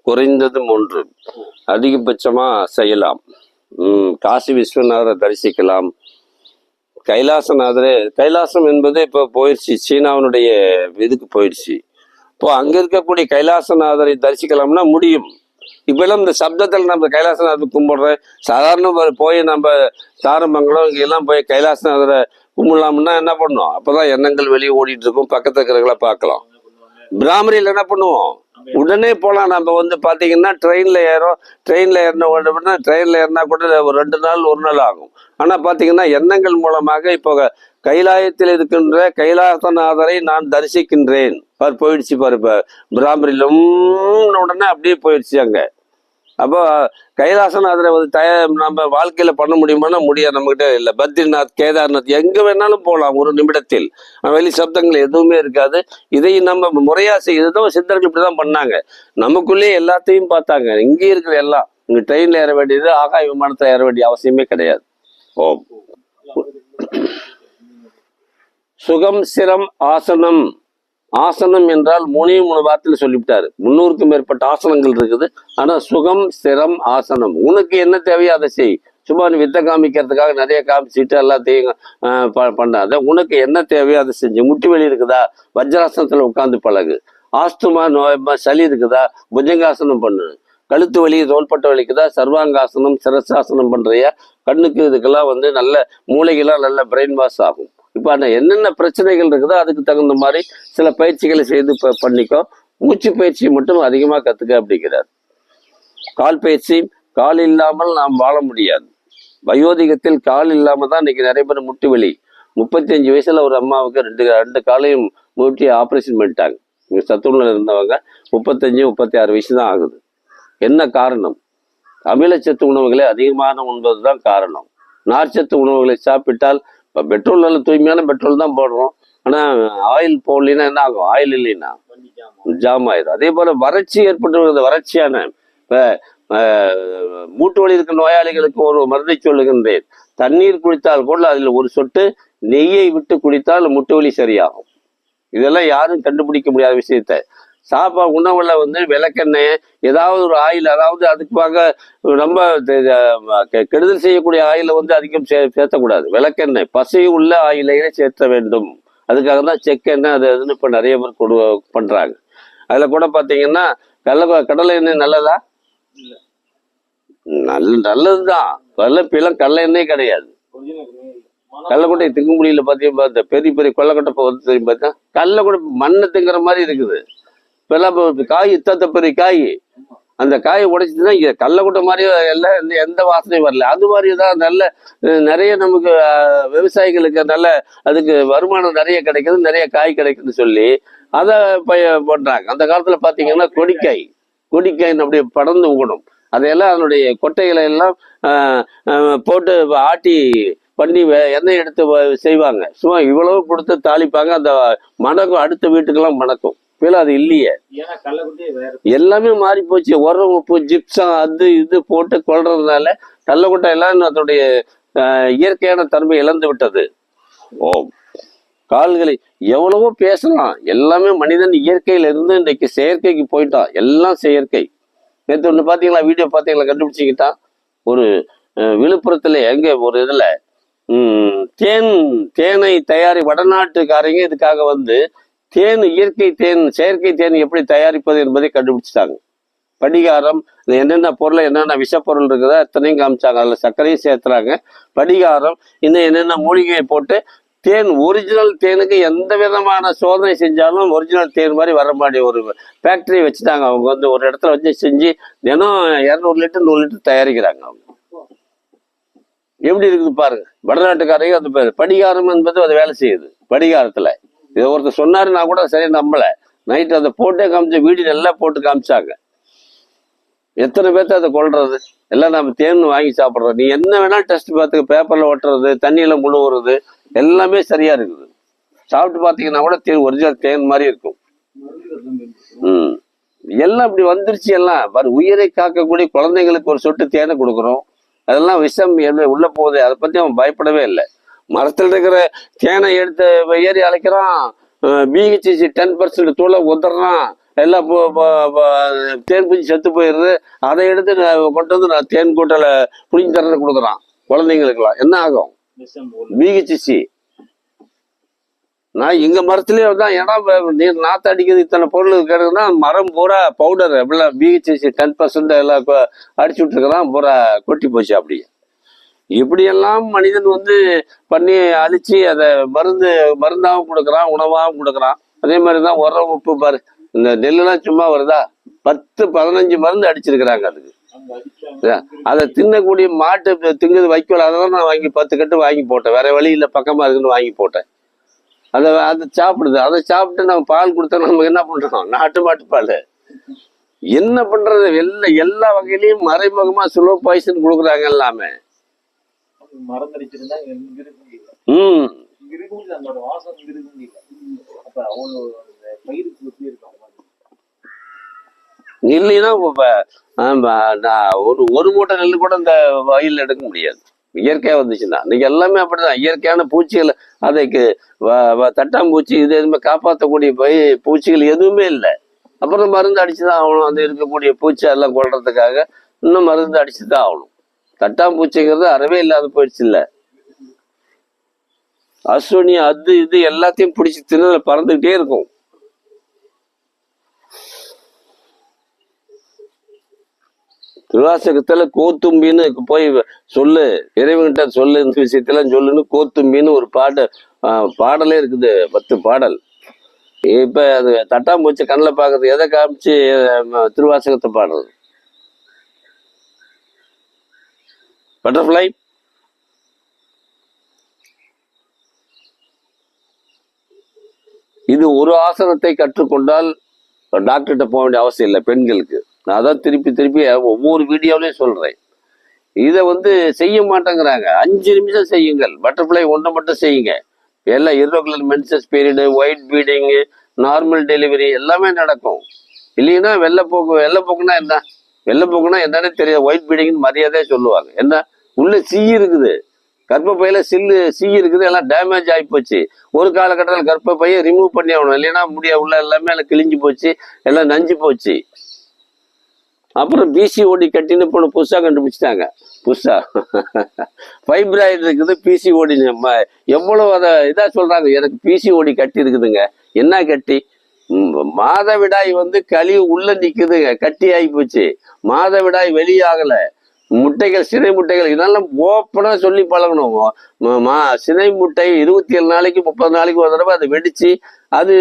குறைந்தது 3, அதிகபட்சமா செய்யலாம். காசி விஸ்வநாதரை தரிசிக்கலாம். கைலாசம் என்பது இப்போ போயிடுச்சு, சீனாவினுடைய இதுக்கு போயிடுச்சு. இப்போ அங்க இருக்கக்கூடிய கைலாசநாதரை தரிசிக்கலாம்னா முடியும். இப்பெல்லாம் இந்த சப்தத்தில் நம்ம கைலாசநாதர் கும்பிடுறேன். சாதாரண போய் நம்ம தாரமங்கலம் இங்கெல்லாம் போய் கைலாசநாதரை கும்பிடலாம்னா என்ன பண்ணோம்? அப்பதான் எண்ணங்கள் வெளியே ஓடிட்டு இருக்கும், பக்கத்துல இருக்கிறவங்கள பார்க்கலாம். பிராமரியில் என்ன பண்ணுவோம்? உடனே போகலாம். நம்ம பார்த்தீங்கன்னா ட்ரெயினில் ஏறினா ட்ரெயினில் ஏறினா கூட ஒரு 2 நாள் 1 நாள் ஆகும். ஆனால் பார்த்தீங்கன்னா எண்ணங்கள் மூலமாக இப்போ கைலாயத்தில் இருக்கின்ற கைலாசநாதரை நான் தரிசிக்கின்றேன் போயிடுச்சு பாரு. இப்போ பிராமரியிலும் உடனே அப்படியே போயிடுச்சு அங்கே. அப்போ கைலாசநாதரை நம்ம வாழ்க்கையில பண்ண முடியுமானா முடியாது, நம்மகிட்ட இல்லை. பத்ரிநாத், கேதார்நாத் எங்க வேணாலும் போகலாம் ஒரு நிமிடத்தில். வெளி சப்தங்கள் எதுவுமே இருக்காது. இதையும் நம்ம முறையா செய்யுதுதான் சித்தர்கள் இப்படிதான் பண்ணாங்க. நமக்குள்ளேயே எல்லாத்தையும் பார்த்தாங்க. இங்கே இருக்கிற எல்லாம் இங்க ட்ரெயின்ல ஏற வேண்டியது, ஆகாய விமானத்துல ஏற வேண்டிய அவசியமே கிடையாது. ஓம். சுகம், சிரம், ஆசனம். ஆசனம் என்றால் 3 வார்த்தையில சொல்லிவிட்டாரு. 300க்கும் மேற்பட்ட ஆசனங்கள் இருக்குது. ஆனா சுகம், சிரம், ஆசனம். உனக்கு என்ன தேவையோ அதை செய். சும்மா நீ வித்தை காமிக்கிறதுக்காக நிறைய காமிச்சிட்டு எல்லாத்தையும் பண்ணாத. உனக்கு என்ன தேவையோ அதை செஞ்சு. முட்டி வலி இருக்குதா, வஜ்ராசனத்துல உட்காந்து பழகு. ஆஸ்துமா நோய், சளி இருக்குதா, புஜங்காசனம் பண்ணு. கழுத்து வலி, தோள்பட்ட வலிக்குதா, சர்வாங்காசனம், சிரசாசனம் பண்றியா. கண்ணுக்கு இதுக்கெல்லாம் நல்ல மூளைகள்லாம் நல்ல பிரெயின் வாஷ் ஆகும். இப்போ என்னென்ன பிரச்சனைகள் இருக்குதோ அதுக்கு தகுந்த மாதிரி சில பயிற்சிகளை செய்து பண்ணிக்கோ. மூச்சு பயிற்சி மட்டும் அதிகமாக கற்றுக்க அப்படிங்கிறார். கால் பயிற்சி. கால் இல்லாமல் நாம் வாழ முடியாது. வயோதிகத்தில் கால் இல்லாமல் தான் இன்னைக்கு நிறைய பேர் முட்டு வலி. 35 வயசுல ஒரு அம்மாவுக்கு 2 காலையும் மூட்டி ஆப்ரேஷன் பண்ணிட்டாங்க. சத்துணவில் இருந்தவங்க 35-36 வயசு தான் ஆகுது. என்ன காரணம்? அமிலச்சத்து உணவுகளை அதிகமான உண்பதுதான் காரணம். நார்ச்சத்து உணவுகளை சாப்பிட்டால் இப்போ பெட்ரோல் நல்ல தூய்மையான பெட்ரோல் தான் போடுறோம். ஆனால் ஆயில் போடலைன்னா என்ன ஆகும்? ஆயில் இல்லைன்னா ஜாம் ஆயிடும். அதே போல வறட்சி ஏற்பட்டு வறட்சியான இப்போ மூட்டு வலி இருக்க நோயாளிகளுக்கு ஒரு மருந்தை சொல்லுகின்றேன். தண்ணீர் குடித்தால் கூட அதில் ஒரு சொட்டு நெய்யை விட்டு குடித்தால் முட்டு வலி சரியாகும். இதெல்லாம் யாரும் கண்டுபிடிக்க முடியாத விஷயத்த. உணவுல விளக்கெண்ணெய், ஏதாவது ஒரு ஆயில், அதாவது அதுக்காக ரொம்ப கெடுதல் செய்யக்கூடிய ஆயில அதிகம் சேர்த்தக்கூடாது. விளக்கெண்ணெய், பசை உள்ள ஆயிலையே சேர்த்த வேண்டும். அதுக்காக தான் செக்கெண்ணெய் அது அதுன்னு இப்போ நிறைய பேர் பண்றாங்க. அதுல கூட பாத்தீங்கன்னா கடலை எண்ணெய் நல்லதா? நல்லதுதான். இப்பெல்லாம் கடலை எண்ணெய் கிடையாது. கள்ளக்கொட்டை திங்க முடியல பாத்தீங்கன்னா பெரிய பெரிய கொள்ளக்கொட்டை தெரியும் பார்த்தா கள்ளக்கொட்டை மண்ணை திங்குற மாதிரி இருக்குது. இப்பெல்லாம் காய் பெரிய காய், அந்த காயை உடைச்சிட்டுனா கள்ளக்கொட்டை மாதிரியே எல்லாம் எந்த வாசனையும் வரல. அது மாதிரிதான் நல்ல நிறைய நமக்கு விவசாயிகளுக்கு நல்ல அதுக்கு வருமானம் நிறைய கிடைக்குது, நிறைய காய் கிடைக்குதுன்னு சொல்லி அதை பண்றாங்க. அந்த காலத்துல பாத்தீங்கன்னா கொடிக்காய் அப்படியே படர்ந்து ஊகணும். அதையெல்லாம் அதனுடைய கொட்டைகளை எல்லாம் போட்டு ஆட்டி பண்ணி எண்ணெய் எடுத்து செய்வாங்க. சும்மா இவ்வளவு கொடுத்து தாளிப்பாங்க. அந்த மணக்கும், அடுத்த வீட்டுக்கெல்லாம் மணக்கும். இப்ப அது இல்லையே, எல்லாமே மாறி போச்சு. உரம், உப்பு, ஜிப்சம் அது இது போட்டு கொள்றதுனால கள்ளக்குட்டை எல்லாம் அதனுடைய இயற்கையான தன்மை இழந்து விட்டது. ஓ, கால்களை எவ்வளவோ பேசலாம். எல்லாமே மனிதன் இயற்கையில இருந்து இன்னைக்கு செயற்கைக்கு போயிட்டான். எல்லாம் செயற்கை. நேற்று ஒண்ணு பாத்தீங்களா, வீடியோ பாத்தீங்களா, கண்டுபிடிச்சுக்கிட்டான். ஒரு விழுப்புரத்துல எங்க ஒரு இதுல தேனை வடநாட்டுக்காரங்க இதுக்காக தேன், இயற்கை தேன், செயற்கை தேன் எப்படி தயாரிப்பது என்பதை கண்டுபிடிச்சிட்டாங்க. படிகாரம், என்னென்ன பொருள் என்னென்ன விஷப்பொருள் இருக்குதோ அத்தனையும் காமிச்சாங்க. அதில் சர்க்கரையும் சேர்த்துறாங்க. படிகாரம், இன்னும் என்னென்ன மூலிகையை போட்டு தேன், ஒரிஜினல் தேனுக்கு எந்த விதமான சோதனை செஞ்சாலும் ஒரிஜினல் தேன் மாதிரி வர மாதிரி ஒரு ஃபேக்டரி வச்சுட்டாங்க. அவங்க வந்து ஒரு இடத்துல வச்சு செஞ்சு தினம் 200 லிட்டர் 100 லிட்டர் தயாரிக்கிறாங்க. அவங்க எப்படி இருக்குது பாருங்க. வடநாட்டுக்காரையும் அந்த பேர் படிகாரம் என்பது அது வேலை செய்யுது. படிகாரத்துல இதை ஒருத்தர் சொன்னாரு, நான் கூட சரியா நம்பல. நைட்டு அதை போட்டே காமிச்ச வீடியோ எல்லாம் போட்டு காமிச்சாங்க. எத்தனை பேர்த்த அதை கொள்றது? எல்லாம் நம்ம தேன் வாங்கி சாப்பிட்றோம். நீ என்ன வேணாலும் டெஸ்ட் பார்த்துக்க, பேப்பர்ல ஒட்டுறது, தண்ணியில முழுவுறது எல்லாமே சரியா இருக்குது. சாப்பிட்டு பார்த்தீங்கன்னா கூட தேன் ஒரிஜினல் தேன் மாதிரி இருக்கும். எல்லாம் இப்படி வந்துருச்சு. எல்லாம் பாரு, உயிரை காக்கக்கூடிய குழந்தைங்களுக்கு ஒரு சொட்டு தேனை கொடுக்குறோம். அதெல்லாம் விஷம் உள்ள போகுது. அதை பத்தி அவன் பயப்படவே இல்லை. மரத்தில் இருக்கிற தேனை எடுத்து ஏறி அழைக்கிறான். பிஹெச்சி 10% தூளை உதறான். எல்லாம் தேன் பூச்சி செத்து போயிடுது. அதை எடுத்து கொண்டு வந்து நான் தேன் கூட்டலை புளிஞ்சு தரன்னு கொடுக்குறான் குழந்தைங்களுக்குலாம். என்ன ஆகும்? பிஹெச்சி. நான் எங்க மரத்துலயே தான் இடம் நீர் நாத்து அடிக்கிறது. இத்தனை பொருள் கிடக்குன்னா மரம் பூரா பவுடர் அப்படிலாம் பிஹெச்சி 10% எல்லாம் அடிச்சு விட்டுருக்கிறான். பூரா கொட்டி போச்சு. அப்படியே இப்படியெல்லாம் மனிதன் வந்து பண்ணி அழிச்சு அதை மருந்தாகவும் கொடுக்குறான், உணவாகவும் கொடுக்குறான். அதே மாதிரிதான் உரம், உப்பு பாரு. இந்த நெல்லுலாம் சும்மா வருதா? 10-15 மருந்து அடிச்சிருக்கிறாங்க அதுக்கு. அதை தின்னக்கூடிய மாட்டு திங்குது வைக்கோல். அதெல்லாம் நான் வாங்கி 10 கட்டு வாங்கி போட்டேன். வேற வழி இல்லை, பக்கமா இருக்குன்னு வாங்கி போட்டேன். அதை சாப்பிடுது. அதை சாப்பிட்டு நம்ம பால் கொடுத்தா நம்ம என்ன பண்றோம்? நாட்டு மாட்டு பால். என்ன பண்றது? எல்லா வகையிலையும் மறைமுகமா ஸ்லோ பாய்சன் கொடுக்குறாங்க எல்லாமே. இல்லைன்னா ஒரு மூட்டை நெல் கூட இந்த வயல்ல எடுக்க முடியாது. இயற்கையா வந்துச்சுன்னா இன்னைக்கு எல்லாமே அப்படிதான். இயற்கையான பூச்சிகள், அதைக்கு தட்டாம்பூச்சி இது எதுவுமே காப்பாற்றக்கூடிய பூச்சிகள் எதுவுமே இல்லை. அப்புறம் மருந்து அடிச்சுதான் ஆகணும். அந்த இருக்கக்கூடிய பூச்சி எல்லாம் கொள்றதுக்காக இன்னும் மருந்து அடிச்சுதான் ஆகணும். தட்டாம்பூச்சிங்கிறது அறவே இல்லாத போயிடுச்சு. இல்ல அஸ்வினி அது இது எல்லாத்தையும் பிடிச்சி தின்னு பறந்துகிட்டே இருக்கும். திருவாசகத்துல கோத்தும்பின்னு போய் சொல்லு, இறைவன்கிட்ட சொல்லு, இந்த விஷயத்தெல்லாம் சொல்லுன்னு கோத்தும்பின்னு ஒரு பாடலே இருக்குது. 10 பாடல். இப்ப அது தட்டாம்பூச்சி கண்ணில் பாக்குறது எதை காமிச்சு திருவாசகத்தை பாடுறது? பட்டர்ஃப்ளை. இது ஒரு ஆசனத்தை கற்றுக்கொண்டால் டாக்டர்கிட்ட போக வேண்டிய அவசியம் இல்லை பெண்களுக்கு. நான் அதான் திருப்பி திருப்பி ஒவ்வொரு வீடியோலையும் சொல்றேன். இதை வந்து செய்ய மாட்டேங்கிறாங்க. 5 நிமிஷம் செய்யுங்கள். பட்டர்ஃப்ளை ஒன்றை மட்டும் செய்யுங்க. எல்லாம் இர்ரெகுலர் மென்சஸ் பீரியடு, ஒயிட் பீடிங்கு, நார்மல் டெலிவரி எல்லாமே நடக்கும். இல்லைன்னா வெள்ளைப்போக்குன்னா என்ன? வெள்ளைப்போக்குன்னா என்னன்னு தெரியாது. ஒயிட் பீடிங்னு மரியாதையே சொல்லுவாங்க. என்ன? உள்ள சீ இருக்குது, கர்ப்பப்பையில சீ இருக்குது, எல்லாம் டேமேஜ் ஆகி போச்சு. ஒரு காலகட்டத்தில் கர்ப்பப்பையை ரிமூவ் பண்ணி ஆகணும். இல்லைன்னா உள்ள எல்லாமே எல்லாம் கிழிஞ்சு போச்சு, எல்லாம் நஞ்சு போச்சு. அப்புறம் பிசிஓடி கட்டின்னு இப்போ புதுசாக கண்டுபிடிச்சிட்டாங்க. புதுசா ஃபைப்ராய்டு இருக்குது, பிசிஓடி. எவ்வளவு அதை இதா சொல்றாங்க. எனக்கு பிசிஓடி கட்டி இருக்குதுங்க. என்ன கட்டி? மாதவிடாய் வந்து கழிவு உள்ள நிக்குதுங்க, கட்டி ஆகி போச்சு. மாதவிடாய் வெளியாகல. முட்டைகள், சினை முட்டைகள், இதெல்லாம் ஓப்பனா சொல்லி பழகணும். சினை முட்டை 27 நாளைக்கு 30 நாளைக்கு ஒரு தடவை அதை வெடிச்சு அது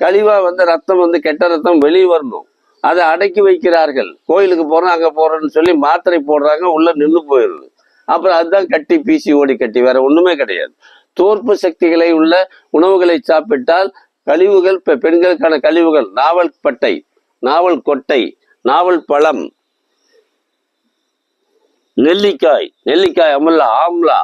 கழிவா வந்து ரத்தம் வந்து கெட்ட ரத்தம் வெளியே வரணும். அதை அடக்கி வைக்கிறார்கள். கோயிலுக்கு போறோம், அங்க போறோம்னு சொல்லி மாத்திரை போடுறாங்க, உள்ள நின்று போயிடுது. அப்புறம் அதுதான் கட்டி, பிசிஓடி கட்டி. வேற ஒண்ணுமே கிடையாது. தோற்பு சக்திகளை உள்ள உணவுகளை சாப்பிட்டால் கழிவுகள், பெண்களுக்கான கழிவுகள், நாவல் பட்டை, நாவல் கொட்டை, நாவல் பழம், நெல்லிக்காய் அமலா, ஆம்லா,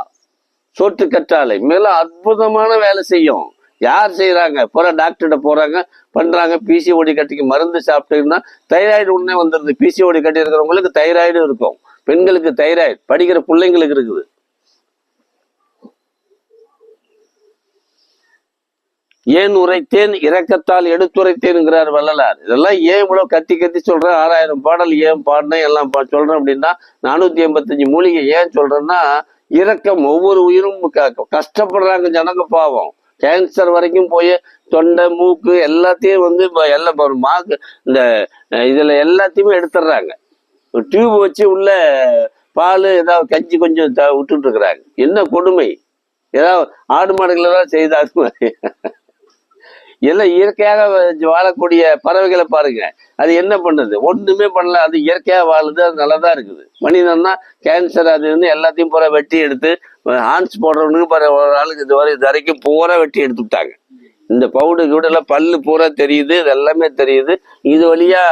சோற்று கற்றாழை மேல அற்புதமான வேலை செய்யும். யார் செய்யறாங்க? டாக்டர்கிட்ட போறாங்க, பண்றாங்க. பிசிஓடி கட்டிக்கு மருந்து சாப்பிட்டீங்கன்னா தைராய்டு உடனே வந்துடுது. பிசிஓடி கட்டி இருக்கிறவங்களுக்கு தைராய்டு இருக்கும். பெண்களுக்கு தைராய்டு, படிக்கிற பிள்ளைங்களுக்கு இருக்குது. ஏன் உரைத்தேன் இரக்கத்தால் எடுத்துரைத்தேன்ங்கிறார் வள்ளலார். இதெல்லாம் ஏன் இவ்வளவு கத்தி சொல்றேன்? 6000 பாடல் ஏன் பாடினேன் எல்லாம் சொல்றேன் அப்படின்னா, 485 மூலிகை ஏன் சொல்றேன்னா, இரக்கம். ஒவ்வொரு உயிரும் கஷ்டப்படுறாங்க ஜனங்க, பாவம். கேன்சர் வரைக்கும் போய் தொண்டை மூக்கு எல்லாத்தையும் வந்து எல்லாம் ஒரு மாக்கு இந்த இதுல எல்லாத்தையுமே எடுத்துடுறாங்க. டியூப் வச்சு உள்ள பால் ஏதாவது கஞ்சி கொஞ்சம் விட்டுட்டு இருக்கிறாங்க. என்ன கொடுமை! ஏதாவது ஆடு மாடுகள் எல்லாம் செய்தாது எல்லாம் இயற்கையாக வாழக்கூடிய பறவைகளை பாருங்க, அது என்ன பண்ணுது? ஒண்ணுமே பண்ணல, அது இயற்கையாக வாழுது, அது நல்லதா இருக்குது. மனிதன்னா கேன்சர் அது வந்து எல்லாத்தையும் பூரா வெட்டி எடுத்து ஹான்ஸ் போடுறவனுக்கு ஒரு ஆளுக்கு இது வரைக்கும் பூரா வெட்டி எடுத்துக்கிட்டாங்க. இந்த பவுடர் கூட பல்லு பூரா தெரியுது, இது எல்லாமே தெரியுது. இது வழியா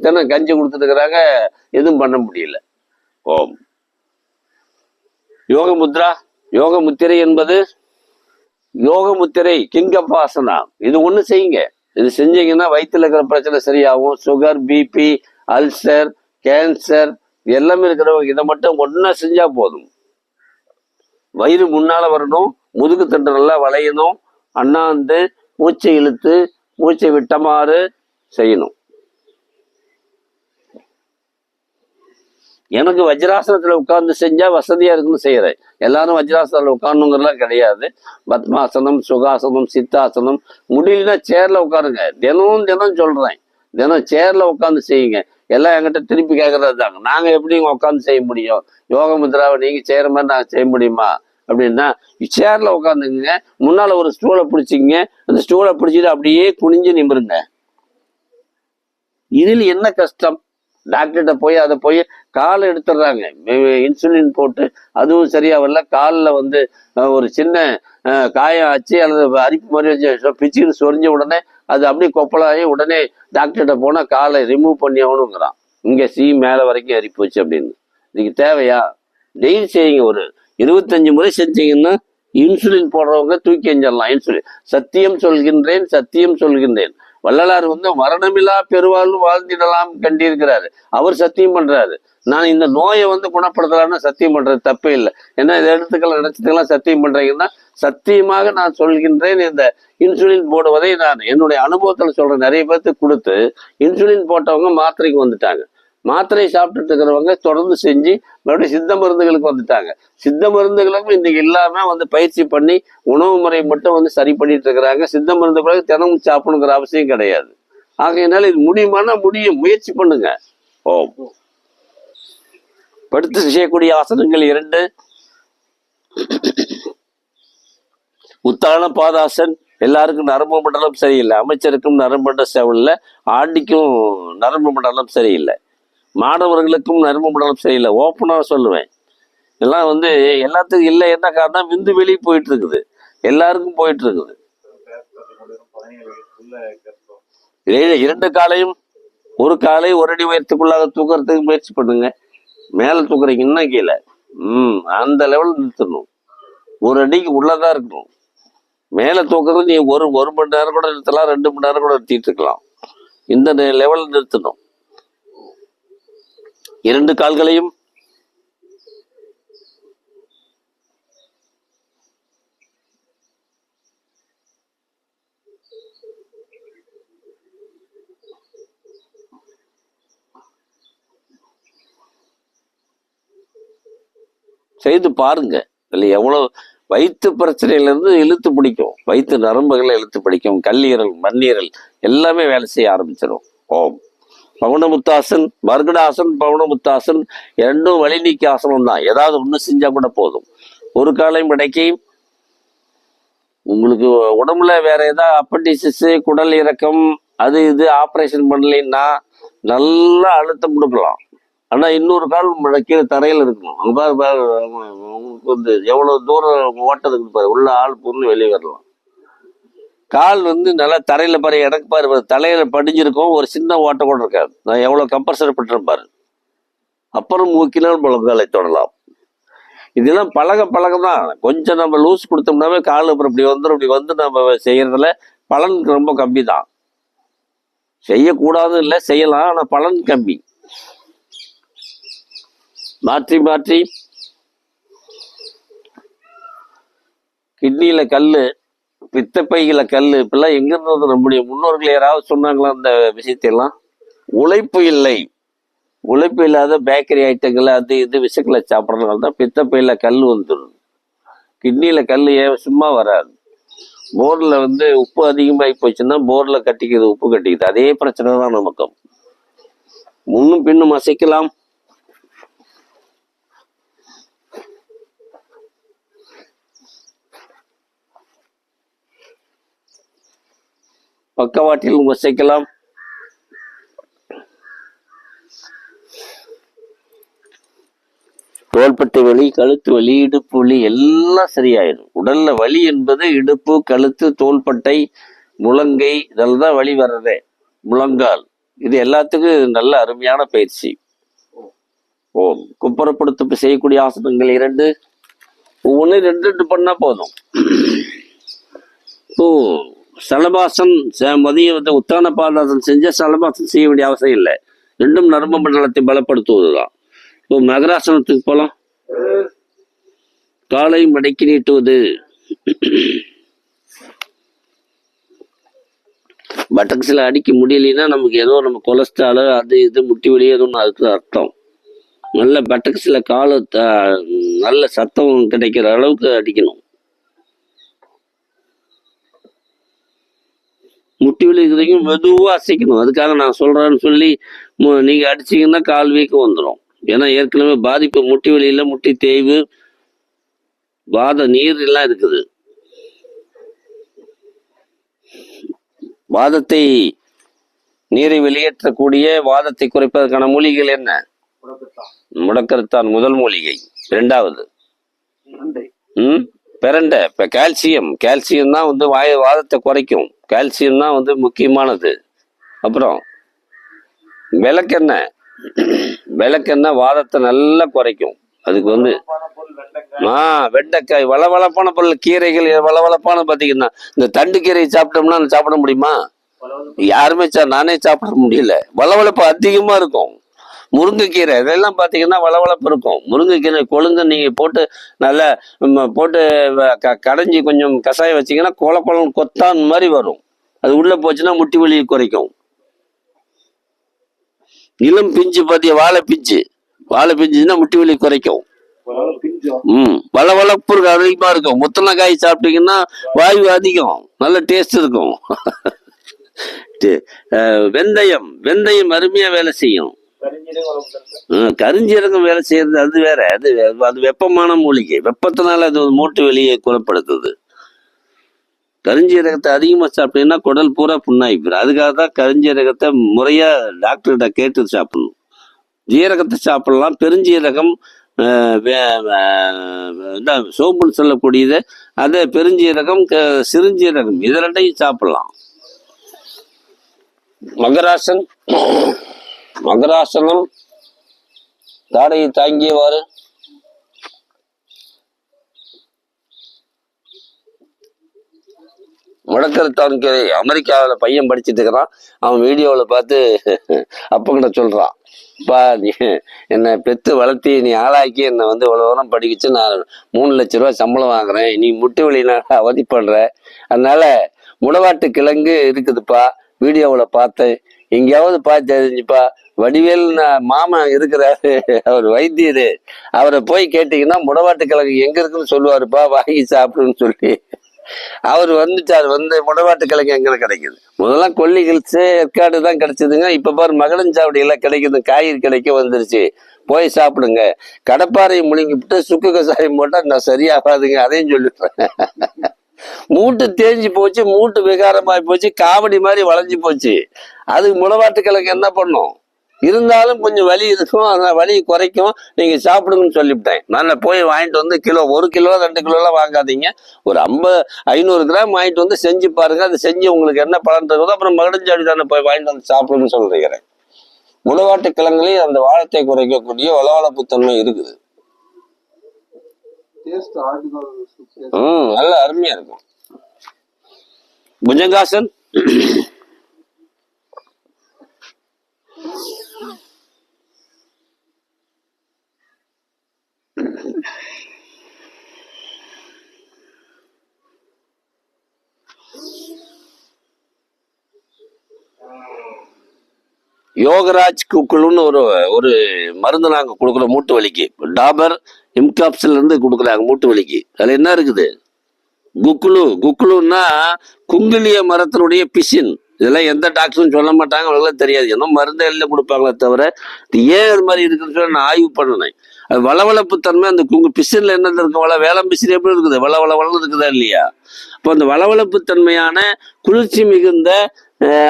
தினம் கஞ்சி கொடுத்துட்டு இருக்கிறாங்க, எதுவும் பண்ண முடியல. ஓம் யோக முத்ரா. யோக முத்திரை என்பது யோக முத்திரை கிங்கப்பாசனா. இது ஒண்ணு செய்யுங்க. இது செஞ்சீங்கன்னா வயிற்றுல இருக்கிற பிரச்சனை சரியாகும். சுகர், பிபி, அல்சர், கேன்சர் எல்லாமே இருக்கிறவங்க இதை மட்டும் ஒன்னா செஞ்சா போதும். வயிறு முன்னால வரணும், முதுகு தண்டு நல்லா வளையணும், அண்ணாந்து மூச்சை இழுத்து மூச்சை விட்டமாறு செய்யணும். எனக்கு வஜ்ராசனத்துல உட்கார்ந்து செஞ்சா வசதியா இருக்குன்னு செய்யறேன். எல்லாரும் வஜ்ராசனத்துல உட்காரணுங்கிறதுலாம் கிடையாது. பத்மாசனம், சுகாசனம், சித்தாசனம், முடியலன்னா சேர்ல உட்காருங்க. தினம் சொல்றேன், தினம் சேர்ல உட்காந்து செய்யுங்க. எல்லாம் என்கிட்ட திருப்பி கேட்கறது தாங்க, நாங்க எப்படி உட்காந்து செய்ய முடியும்? யோக முத்ராவை நீங்க செய்யற மாதிரி நாங்க செய்ய முடியுமா அப்படின்னா, சேர்ல உட்காந்துங்க, முன்னால ஒரு ஸ்டூலை பிடிச்சிங்க, அந்த ஸ்டூலை பிடிச்சிட்டு அப்படியே குனிஞ்சு நிமிருங்க. இதில் என்ன கஷ்டம்? டாக்டர்கிட்ட போய் அதை போய் காலை எடுத்துடுறாங்க, இன்சுலின் போட்டு, அதுவும் சரியா வரல. காலில் வந்து ஒரு சின்ன காயம் ஆச்சு அல்லது அரிப்பு மாதிரி வச்சு பிச்சுன்னு சொரிஞ்ச உடனே அது அப்படியே கொப்பலாகி உடனே டாக்டர்கிட்ட போனால் காலை ரிமூவ் பண்ணி ஆகணுங்கிறான். இங்கே மேலே வரைக்கும் அரிப்பு வச்சு அப்படின்னு. இதுக்கு தேவையா? டெய்லி செய்யுங்க. ஒரு 25 முறை செஞ்சீங்கன்னா இன்சுலின் போடுறவங்க தூக்கி எஞ்சிடலாம். இன்சுலின் சத்தியம் சொல்கின்றேன். வள்ளலார் வந்து மரணமில்லா பெருவாழ்வு வாழ்ந்திடலாம் கண்டிருக்கிறாரு. அவர் சத்தியம் பண்றாரு. நான் இந்த நோயை வந்து குணப்படுத்தலாம்னு சத்தியம் பண்றது தப்பே இல்லை. ஏன்னா இதை நினைச்சதுக்கெல்லாம் சத்தியம் பண்றீங்கன்னா, சத்தியமாக நான் சொல்கின்றேன். இந்த இன்சுலின் போடுவதை நான் என்னுடைய அனுபவத்துல சொல்றேன். நிறைய பேர்த்துக்கு கொடுத்து இன்சுலின் போட்டவங்க மாத்திரைக்கு வந்துட்டாங்க. மாத்திரை சாப்பிட்டுட்டு இருக்கிறவங்க தொடர்ந்து செஞ்சு மறுபடியும் சித்த மருந்துகளுக்கு வந்துட்டாங்க. சித்த மருந்துகளுக்கும் இன்னைக்கு இல்லாம வந்து பயிற்சி பண்ணி உணவு முறை மட்டும் வந்து சரி பண்ணிட்டு இருக்கிறாங்க. சித்த மருந்து பிறகு தினமும் சாப்பிடணுங்கிற அவசியம் கிடையாது. ஆகையினால இது முடியுமானா முடியும், முயற்சி பண்ணுங்க. ஓம். படுத்து செய்யக்கூடிய ஆசனங்கள் 2. உத்தான பாதாசன். எல்லாருக்கும் நரம்பு மண்டலம் சரியில்லை. அமைச்சருக்கும் நரம்பு மண்டலம் சரியில்லை, ஆண்டிக்கும் நரம்பு மண்டலம் சரியில்லை, மாணவர்களுக்கும் நரம்பு மண்டலம் சரியில்லை. ஓப்பனா சொல்லுவேன். எல்லாம் வந்து எல்லாத்துக்கும் இல்லை. என்ன காரணம்? விந்து வெளியே போயிட்டு இருக்குது, எல்லாருக்கும் போயிட்டு இருக்குது. 2 காலையும் ஒரு காலை ஒரு அடி உயரத்துக்குள்ளாக தூக்குறதுக்கு முயற்சி பண்ணுங்க. மேல தூக்குறீங்கன்னா கீழே அந்த லெவல் நிறுத்தணும். 1 அடிக்கு உள்ளதான் இருக்கணும். மேல தூக்குறது நீ ஒரு மணி நேரம் கூட நிறுத்தலாம், 2 மணி நேரம் கூட நிறுத்திட்டு இருக்கலாம். இந்த லெவல் நிறுத்தணும். 2 கால்களையும் செய்து பாருங்க. இதுல எவ்வளவு வயிற்று பிரச்சனையிலிருந்து இழுத்து பிடிக்கும், வயிற்று நரம்புகளை இழுத்து பிடிக்கும், கல்லீரல், மண்ணீரல் எல்லாமே வேலை செய்ய ஆரம்பிச்சிடும். ஓம். பவனமுத்தாசன், மர்கடாசன், பவனமுத்தாசன் 2 வழி நீக்கி ஆசனம் தான். ஏதாவது ஒண்ணு செஞ்சா கூட போதும். ஒரு காலையும் இடைக்கி உங்களுக்கு உடம்புல வேற ஏதாவது அப்பண்டிசிஸ், குடல் இறக்கம், அது இது ஆப்ரேஷன் பண்ணலைன்னா நல்லா அழுத்தம் கொடுக்கலாம். ஆனா இன்னொரு கால் கீழே தரையில இருக்கணும். அங்க பாரு, உங்களுக்கு வந்து எவ்வளவு தூரம் ஓட்டதுக்கு பாரு, உள்ள ஆள் பொருள் வெளியே வரலாம். கால் வந்து நல்லா தரையில பாரு, எனக்கு பாரு தலையில படிஞ்சிருக்கும், ஒரு சின்ன ஓட்ட கூட இருக்காது. நான் எவ்வளவு கம்பல்சரி பண்ணிருப்பாரு. அப்புறம் மூக்கினால் முழங்காலை தொடலாம். இதெல்லாம் பழகதான். கொஞ்சம் நம்ம லூஸ் கொடுத்தோம்னாவே கால் அப்புறம் இப்படி வந்து நம்ம செய்யறதுல பலன் ரொம்ப கம்மி தான். செய்யக்கூடாது இல்லை, செய்யலாம், ஆனா பலன் கம்மி. மாற்றி கிட்னியில கல்லு, பித்தப்பையில கல்லு, இப்பெல்லாம் எங்க இருந்தது? நம்முடைய முன்னோர்கள் யாராவது சொன்னாங்களா இந்த விஷயத்தையெல்லாம்? உழைப்பு இல்லாத பேக்கரி ஐட்டங்கள், அது இது விஷயங்களை சாப்பிட்றதுனால தான் பித்தப்பையில கல் வந்துடும். கிட்னியில கல் சும்மா வராது. போர்ல வந்து உப்பு அதிகமாகி போச்சுன்னா போர்ல கட்டிக்குது, உப்பு கட்டிக்குது. அதே பிரச்சனை தான் நமக்கும். முன்னும் பின்னும் அசைக்கலாம். பக்கவாட்டில் அசைக்கலாம். தோள்பட்டை வலி, கழுத்து வலி, இடுப்பு வலி எல்லாம் சரியாயிடும். உடல்ல வலி என்பது இடுப்பு, கழுத்து, தோள்பட்டை, முழங்கை, இதெல்லாம் தான் வலி வர்றதே. முழங்கால், இது எல்லாத்துக்கும் நல்ல அருமையான பயிற்சி. ஓம் குப்புறப்படுத்த செய்யக்கூடிய ஆசனங்கள் 2, ஒவ்வொன்று 2 பண்ணா போதும். இப்போ சலபாசன் மதியம் வந்து உத்தான பாதாசன் செஞ்ச சலபாசன் செய்ய வேண்டிய அவசியம் இல்லை. 2 நரம்பு மண்டலத்தை பலப்படுத்துவதுதான். இப்போ மகராசனத்துக்கு போலாம். காலை மடக்கி நீட்டுவது. பட்டக்ஸ்ல அடிக்க முடியலைன்னா நமக்கு ஏதோ நம்ம கொலஸ்ட்ரால் அது இது முட்டி வலி ஏதோ அதுக்கு அர்த்தம். நல்ல பட்டக்ஸ்ல காலை நல்ல சத்தம் கிடைக்கிற அளவுக்கு அடிக்கணும். முட்டி வலி இருக்கிறதையும் மெதுவாக அசைக்கணும். அதுக்காக நான் சொல்றேன்னு சொல்லி நீங்க அடிச்சீங்கன்னா கால் வீக்கம் வந்துடும். ஏன்னா ஏற்கனவே பாதிப்பு முட்டி வலியில முட்டி தேய்வு, வாத நீர் எல்லாம் இருக்குது. வாதத்தை நீரை வெளியேற்றக்கூடிய, வாதத்தை குறைப்பதற்கான மூலிகைகள் என்ன? முடக்கத்தான் முதல் மூலிகை. 2வது பிரண்டை. இப்ப கால்சியம் தான் வந்து வாதத்தை குறைக்கும். கால்சியம் தான் வந்து முக்கியமானது. அப்புறம் விளக்கெண்ணெய் வாதத்தை நல்லா குறைக்கும். அதுக்கு வந்து வெண்டைக்காய், வளவளப்பான பொருள், கீரைகள் வளவளப்பான. பாத்தீங்கன்னா இந்த தண்டு கீரையை சாப்பிட்டோம்னா சாப்பிட முடியுமா? யாருமே நானே சாப்பிட முடியல. வளவளப்பு அதிகமா இருக்கும். முருங்கைக்கீரை இதெல்லாம் பாத்தீங்கன்னா வளவளப்பு இருக்கும். முருங்கைக்கீரை கொழுங்க நீங்க போட்டு நல்லா போட்டு கடைஞ்சி கொஞ்சம் கஷாயம் வச்சீங்கன்னா கொலம் கொத்தான் மாதிரி வரும். அது உள்ள போச்சுன்னா முட்டி வலியை குறைக்கும். இளம் பிஞ்சு பாத்திய வாழை பிஞ்சுன்னா முட்டி வலி குறைக்கும். வளவளப்பு அதிகமா இருக்கும். முத்தன காய் சாப்பிட்டீங்கன்னா வாயு அதிகம், நல்ல டேஸ்ட் இருக்கும். வெந்தயம் அருமையா வேலை செய்யும். கருஞ்சீரகம் வேலை செய்யறது அது வேற. அது வெப்பமான மூலிகை. வெப்பத்தினால அது மூட்டு வெளியை குணப்படுத்துது. கருஞ்சீரகத்தை அதிகமா சாப்பிட்டீங்கன்னா குடல் பூரா புண்ணாயிப்பிடும். அதுக்காக தான் கருஞ்சீரகத்தை முறையா டாக்டர்கிட்ட கேட்டு சாப்பிடணும். ஜீரகத்தை சாப்பிடலாம். பெருஞ்சீரகம் சோப்புன்னு சொல்லக்கூடியது, அதை பெருஞ்சீரகம், சிறுஞ்சீரகம் இது 2ஐயும் சாப்பிடலாம். மகராசனம் தாடையை தாங்கியவாறு. முடக்கத்தான் கீரை. அமெரிக்காவில் பையன் படிச்சுட்டு இருக்கிறான். அவன் வீடியோவில் பார்த்து அப்பங்கிட்ட சொல்றான், பா நீ என்னை பெற்று வளர்த்தி நீ ஆளாக்கி என்னை வந்து இவ்வளோ தூரம் படிக்கிச்சு, நான் 3 லட்ச ரூபா சம்பளம் வாங்குறேன், நீ முட்டு வலினால அவதி பண்ற, அதனால முடவாட்டு கிழங்கு இருக்குதுப்பா, வீடியோவில் பார்த்தேன், எங்கேயாவது பார்த்து தெரிஞ்சுப்பா, வடிவேல் மாமன் இருக்கிறாரு, அவர் வைத்தியரு, அவரை போய் கேட்டீங்கன்னா முடவாட்டு கிழங்கு எங்க இருக்குன்னு சொல்லுவாருப்பா, வாங்கி சாப்பிடுன்னு சொல்லி அவர் வந்துட்டார். முடவாட்டு கிழங்கு எங்க கிடைக்குது? முதல்லாம் கொல்லி ஹில்ஸ், ஏற்காடு தான் கிடைச்சதுங்க. இப்ப பாரு மகளஞ்சாவடி எல்லாம் கிடைக்குது, காய்கறி கிடைக்க வந்துருச்சு, போய் சாப்பிடுங்க. கடப்பாறையை முழுங்கிவிட்டு சுக்கு கசாயம் போட்டா நான் சரியாகாதுங்க, அதையும் சொல்லிடுறேன். மூட்டு தேஞ்சு போச்சு, மூட்டு விகாரமாயி போச்சு, காவடி மாதிரி வளைஞ்சு போச்சு. அதுக்கு முடவாட்டு கிழங்கு என்ன பண்ணும்? இருந்தாலும் கொஞ்சம் வலி இருக்கும், அதனால வலி குறைக்கும், நீங்க சாப்பிடுங்கன்னு சொல்லிவிட்டேன். நான் போய் வாங்கிட்டு வந்து 1 கிலோ 2 கிலோலாம் வாங்காதீங்க, ஒரு 500 கிராம் வாங்கிட்டு வந்து செஞ்சு பாருங்க. அது செஞ்சு உங்களுக்கு என்ன பலன் இருக்குதோ அப்புறம் மகடஞ்சாடி தானே போய் வாங்கிட்டு வந்து சாப்பிடுன்னு சொல்றேன். முடவாட்டு கிழங்குலையும் அந்த வாழத்தை குறைக்கக்கூடிய வளவளப்புத்தன்மை இருக்குது. நல்ல அருமையா இருக்கும். புஜங்காசன். யோகராஜ் குக்குன்னு ஒரு மருந்து நாங்க கொடுக்குறோம் மூட்டு வலிக்கு. டாபர் இம்காப்ஸ்ல இருந்து கொடுக்குறாங்க மூட்டு வலிக்கு. அதுல என்ன இருக்குது? குக்குலுன்னா குங்கிலிய மரத்தினுடைய பிசின். இதெல்லாம் எந்த டாக்டரும் சொல்ல மாட்டாங்க, அவங்களும் தெரியாது. என்ன மருந்து எல்லாம் கொடுப்பாங்களே தவிர இது ஏன் அது மாதிரி இருக்குன்னு சொல்லி நான் ஆய்வு பண்ணினேன். அது வளவளப்பு தன்மை அந்த பிசின்ல என்ன இருக்கு, வேளாண் பிசின் எப்படி இருக்குது, வளவளன்னு இருக்குதா இல்லையா? அப்போ அந்த வளவளப்பு தன்மையான குளிர்ச்சி மிகுந்த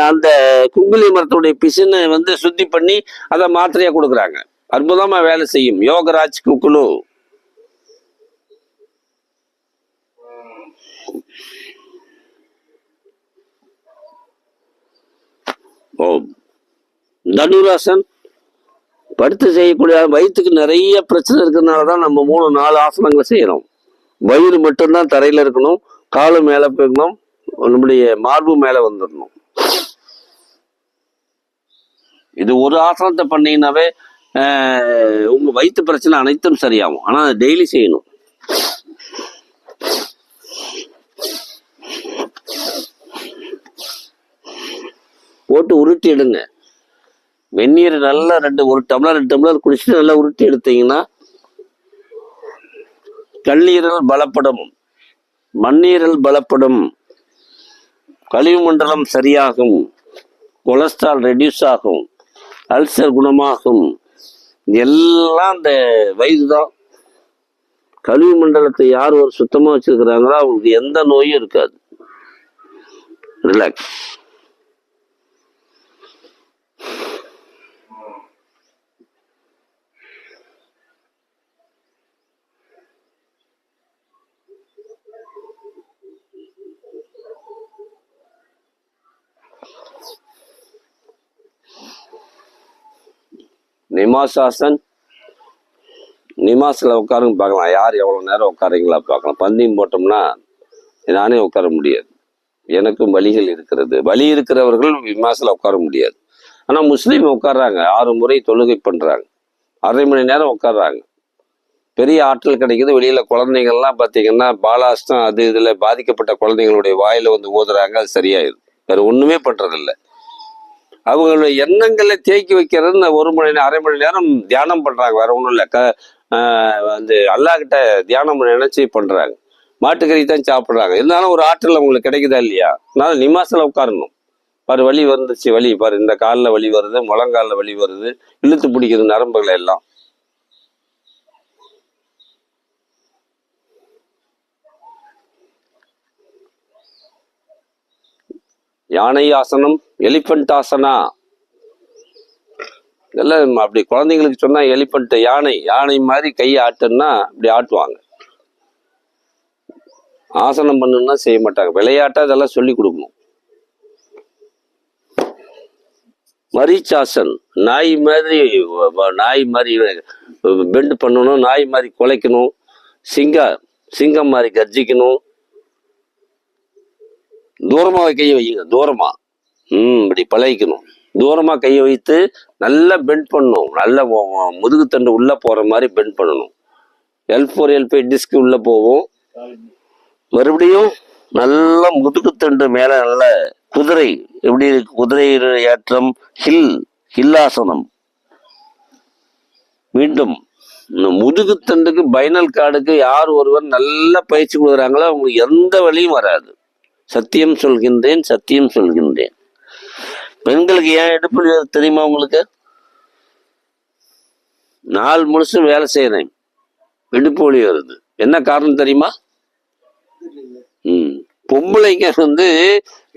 அந்த குங்குலி மரத்துடைய பிசினை வந்து சுத்தி பண்ணி அதை மாத்திரையா கொடுக்குறாங்க. அற்புதமா வேலை செய்யும் யோகராஜ் குக்குலு. தனுராசன் படுத்து செய்யக்கூடிய வயிற்றுக்கு நிறைய பிரச்சனை இருக்கிறதுனாலதான் நம்ம 3-4 ஆசனங்களை செய்யறோம். வயிறு மட்டும்தான் தரையில இருக்கணும், காலு மேல போய்க்கணும், நம்முடைய மார்பு மேல வந்துடணும். இது ஒரு ஆசனத்தை பண்ணீங்கன்னாவே உங்க வயிற்று பிரச்சனை அனைத்தும் சரியாகும். ஆனா டெய்லி செய்யணும். போட்டு உருட்டி எடுங்க. வெந்நீர் நல்லா 1 டம்ளர் 2 டம்ளர் குடிச்சிட்டு நல்லா உருட்டி எடுத்தீங்கன்னா கல்லீரல் பலப்படும், மண்ணீரல் பலப்படும், கழிவு மண்டலம் சரியாகும், கொலஸ்ட்ரால் ரெடியூஸ் ஆகும், அல்சர் குணமாகும். எல்லாம் இந்த வயது தான். கழிவு மண்டலத்தை யார் ஒரு சுத்தமா வச்சிருக்கிறாங்களோ அவங்களுக்கு எந்த நோயும் இருக்காது. ரிலாக்ஸ். நிமாசாசன். நிமாசில் உட்காருங்க பார்க்கலாம். யார் எவ்வளோ நேரம் உட்காருங்களா பார்க்கலாம். பந்தயம் போட்டோம்னா நானே உட்கார முடியாது, எனக்கும் வலிகள் இருக்கிறது. வலி இருக்கிறவர்கள் நிமாசில் உட்கார முடியாது. ஆனால் முஸ்லீம் உட்கார்றாங்க, 6 முறை தொழுகை பண்ணுறாங்க, 1/2 மணி நேரம் உட்கார்றாங்க. பெரிய ஆற்றல் கிடைக்குது. வெளியில் குழந்தைங்கள்லாம் பார்த்தீங்கன்னா பாலாஸ்டம் அது இதில் பாதிக்கப்பட்ட குழந்தைங்களுடைய வாயில் வந்து ஊதுறாங்க, அது சரியாயிடுது. வேறு ஒன்றுமே பண்ணுறதில்லை. அவங்களுடைய எண்ணங்களை தேக்கி வைக்கிறது. 1 மணி நேரம் 1/2 மணி நேரம் தியானம் பண்றாங்க, வேற ஒன்றும் இல்லை. வந்து அல்லாஹ்கிட்ட தியானம் நினைச்சு பண்றாங்க. மாட்டுக்கறி தான் சாப்பிட்றாங்க, இருந்தாலும் ஒரு ஆற்றல் அவங்களுக்கு கிடைக்குதா இல்லையா? அதனால நிமாசில் உட்காரணும். பாரு வலி வந்துச்சு, வலி பாரு, இந்த காலில் வலி வருது, முழங்காலில் வலி வருது, இழுத்து பிடிக்குது நரம்புகளை எல்லாம். யானை ஆசனம், எலிபென்ட் ஆசனா, இதெல்லாம் அப்படி குழந்தைங்களுக்கு சொன்னா எலிபென்ட் யானை மாதிரி கையை ஆட்டுன்னா இப்படி ஆட்டுவாங்க. ஆசனம் பண்ணுன்னா செய்ய மாட்டாங்க. விளையாட்டா இதெல்லாம் சொல்லி கொடுக்கணும். மரீச்சாசன், நாய் மாதிரி பெண்டு பண்ணணும், நாய் மாதிரி குலைக்கணும், சிங்கம் மாதிரி கர்ஜிக்கணும். தூரமா கையை வைங்க, தூரமா இப்படி பழகிக்கணும். தூரமா கையை வைத்து நல்லா பெண்ட் பண்ணணும். நல்ல முதுகுத்தண்டு உள்ள போற மாதிரி பெண்ட் பண்ணணும். L4 L5 டிஸ்க் உள்ள போகும். மறுபடியும் நல்ல முதுகுத்தண்டு மேல நல்ல குதிரை எப்படி இருக்கு, குதிரை ஏற்றம், ஹில்லாசனம். மீண்டும் முதுகுத்தண்டுக்கு பைனல் கார்டுக்கு யார் ஒருவர் நல்ல பயிற்சி கொடுக்குறாங்களோ அவங்களுக்கு எந்த வழியும் வராது. சத்தியம் சொல்கின்றேன். பெண்களுக்கு ஏன் இடுப்பு தெரியுமா உங்களுக்கு? நாள் முழுசும் வேலை செய்யறேன், இடுப்பு வலி வருது. என்ன காரணம் தெரியுமா? பொம்பளைங்க வந்து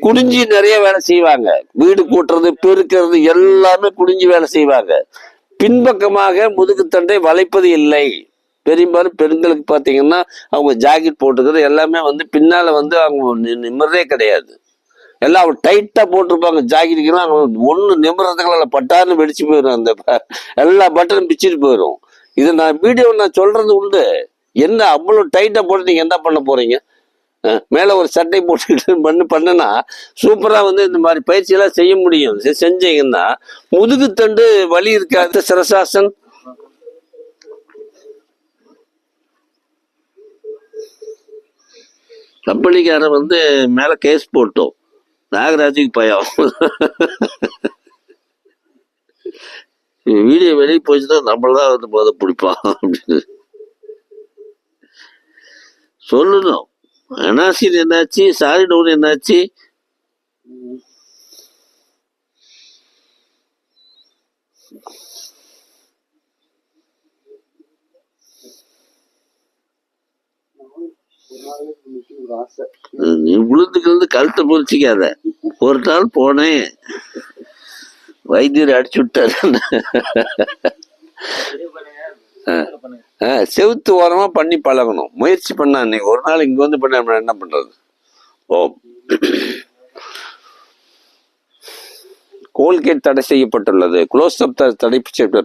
குடிஞ்சி நிறைய வேலை செய்வாங்க. வீடு கூட்டுறது, பெருக்கிறது எல்லாமே குடிஞ்சி வேலை செய்வாங்க. பின்பக்கமாக முதுகுத்தண்டை வளைப்பது இல்லை. பெரும்பாலும் பெண்களுக்கு பார்த்தீங்கன்னா அவங்க ஜாக்கெட் போட்டுக்கிறது எல்லாமே வந்து பின்னால வந்து அவங்க நிம்மறதே கிடையாது. எல்லாம் அவங்க டைட்டா போட்டிருப்பாங்க. ஜாக்கெட்டுக்கெல்லாம் ஒன்று நிமிடத்துக்குள்ள பட்டாருன்னு வெடிச்சு போயிடும். அந்த எல்லா பட்டனும் பிச்சுட்டு போயிடும். இது நான் வீடியோ சொல்றது உண்டு. என்ன அவ்வளோ டைட்டா போட்டு நீங்க என்ன பண்ண போறீங்க? மேல ஒரு சட்டை போட்டுக்கிட்டு பண்ணுனா சூப்பரா வந்து இந்த மாதிரி பயிற்சி எல்லாம் செய்ய முடியும். செஞ்சீங்கன்னா முதுகுத்தண்டு வலி இருக்காது. சிரசாசன், கம்பெனிக்காரன் வந்து மேல கேஸ் போட்டோம், நாகராஜுக்கு பயம். வீடியோ வெளியே போச்சுன்னா நம்மளதான் வந்து பிடிப்பான் அப்படின்னு சொல்லணும். அனாசின் என்னாச்சு, சாரிடோன் என்னாச்சு? நீ உளுந்துக்கிறது கழுத்தை பொறிச்சிக்காத. ஒரு நாள் போனேன், வைத்தியர் அடிச்சு விட்டாரு. செவுத்து ஓரமா பண்ணி பழகணும், முயற்சி பண்ணா. இன்னைக்கு ஒரு நாள் இங்க வந்து பண்ண என்ன பண்றது? ஓம். கோல்கேட் தடை செய்யப்பட்டுள்ளது. க்ளோஸ் அப் தடை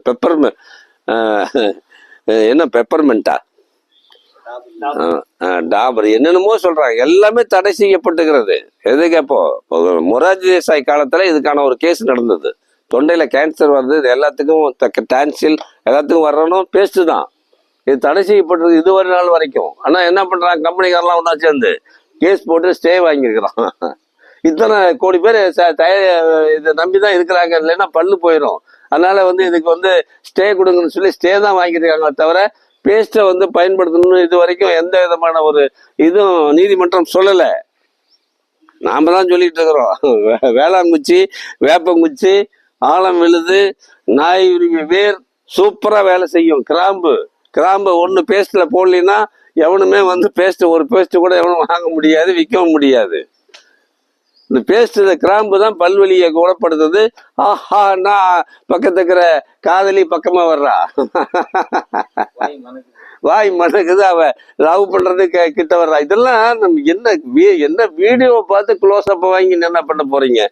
பெப்பர் என்ன பெப்பர்மெண்டா, டாபர் என்னென்னமோ சொல்றாங்க, எல்லாமே தடை செய்யப்பட்டுகிறது. எது கேப்போ, மொரார்ஜி தேசாய் காலத்துல இதுக்கான ஒரு கேஸ் நடந்தது. தொண்டையில கேன்சர் வருது, இது எல்லாத்துக்கும் டான்சில் எல்லாத்துக்கும் வரணும் பேஸ்ட் தான். இது தடை செய்யப்பட்டது இதுவரை நாள் வரைக்கும். ஆனா என்ன பண்றாங்க, கம்பெனிக்காரெல்லாம் ஒன்றா சேர்ந்து கேஸ் போட்டு ஸ்டே வாங்கியிருக்கிறான். இத்தனை கோடி பேர் இதை நம்பிதான் இருக்கிறாங்க, இல்லைன்னா பல்லு போயிடும். அதனால இதுக்கு ஸ்டே கொடுங்கன்னு சொல்லி ஸ்டே தான் வாங்கியிருக்காங்க தவிர பேஸ்ட்டை பயன்படுத்தணும்னு இது வரைக்கும் எந்த விதமான ஒரு இதுவும் நீதிமன்றம் சொல்லல. நாம தான் சொல்லிட்டு இருக்கிறோம். வேளாங்குச்சி, வேப்பங்குச்சி, ஆழம் விழுது, நாய் உரிமை வேர் சூப்பரா வேலை செய்யும். கிராம்பு ஒண்ணு பேஸ்ட்ல போடலின்னா எவனுமே பேஸ்ட் ஒரு பேஸ்ட் கூட எவனும் வாங்க முடியாது, விற்கவும் முடியாது. இந்த பேஸ்ட், இந்த கிராம்பு தான் பல்வலியை குணப்படுத்துது. ஆஹான்னா பக்கத்து இருக்கிற காதலி பக்கமா வர்றா, வாய் மணக்குது, அவ லவ் பண்றது கிட்ட வர்றா. இதெல்லாம் நம்ம என்ன வீடியோவை பார்த்து க்ளோஸ் அப் வாங்கி என்ன பண்ண போறீங்க?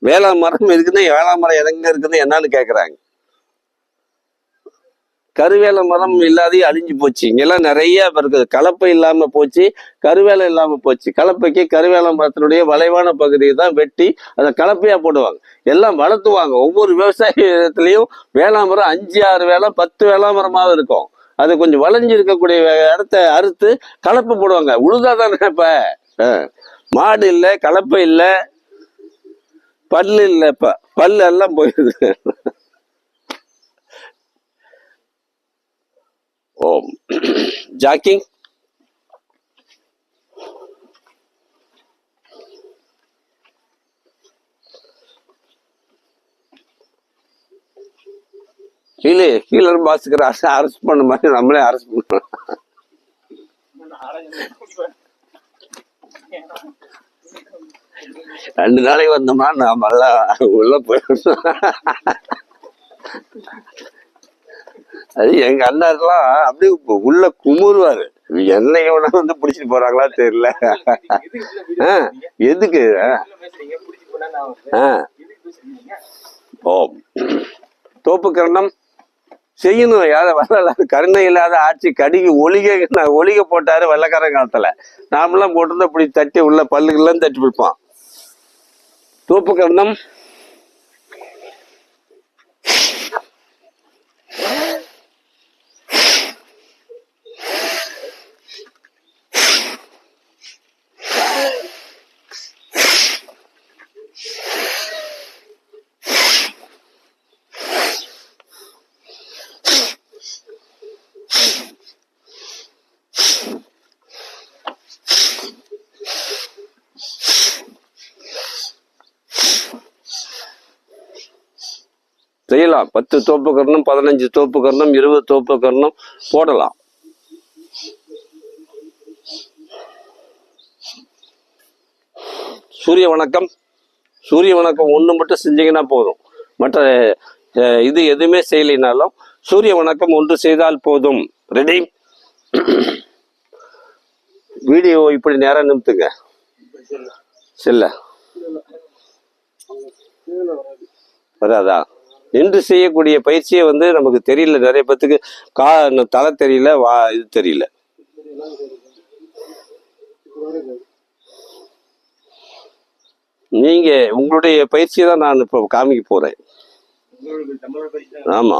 வேளாண் மரம் இருக்குன்னு, வேளாண் மரம் எதங்க இருக்குன்னு என்னன்னு கேக்குறாங்க. கருவேல மரம் இல்லாதே அழிஞ்சு போச்சு. இங்கெல்லாம் நிறைய இருக்குது. கலப்பை இல்லாம போச்சு, கருவேலை இல்லாம போச்சு. கலப்பைக்கு கருவேல மரத்தினுடைய வளைவான பகுதியை தான் வெட்டி அதை கலப்பையா போடுவாங்க, எல்லாம் வளர்த்துவாங்க. ஒவ்வொரு விவசாயத்திலையும் வேளாண் மரம் 5-6 வேலை 10 வேளாண் மரமாவது இருக்கும். அது கொஞ்சம் வளைஞ்சு இருக்கக்கூடிய இடத்த அறுத்து கலப்பை போடுவாங்க. உழுதாதானே இப்ப மாடு இல்லை, கலப்பை இல்லை, பல்லு இல்லை, இப்ப பல்லு எல்லாம் போயிருது. ஓம். ஜாக்கிங் கீழே பாஸ்கர் அரெஸ்ட் பண்ண மாதிரி நம்மளே அரெஸ்ட் பண்ணோம். 2 நாளைக்கு வந்தோம்னா நாம உள்ள போயிடணும். அது எங்க அண்ணாருலாம் அப்படியே உள்ள குமுறுவாரு. என்னைய பிடிச்சிட்டு போறாங்களா தெரியல. எதுக்கு? ஓம். தோப்பு கரணம் செய்யணும். யார வரல, கருணை இல்லாத ஆட்சி கடிக்கு ஒளிக போட்டாரு வெள்ளக்காரன் காலத்துல. நாமெல்லாம் போட்டிருந்தா இப்படி தட்டி உள்ள பல்லுக்கெல்லாம் தட்டி பிடிப்பான். தோப்பு கரணம் செய்யலாம். 10 தோப்பு கரணம், 15 தோப்பு கரணம், 20 தோப்பு கரணம் போடலாம். சூரிய வணக்கம் 1 மட்டும் செஞ்சீங்கன்னா போதும். மற்ற இது எதுவுமே செய்யலைனாலும் சூரிய வணக்கம் 1 செய்தால் போதும். ரெடி? வீடியோ இப்படி நேரம் நிறுத்துங்க. செல்ல வராதா? நின்று செய்யக்கூடிய பயிற்சியை நமக்கு தெரியல. நிறைய பேத்துக்கு தலை தெரியல, இது தெரியல. நீங்க உங்களுடைய பயிற்சியை தான் நான் இப்ப காமிக்க போறேன். ஆமா,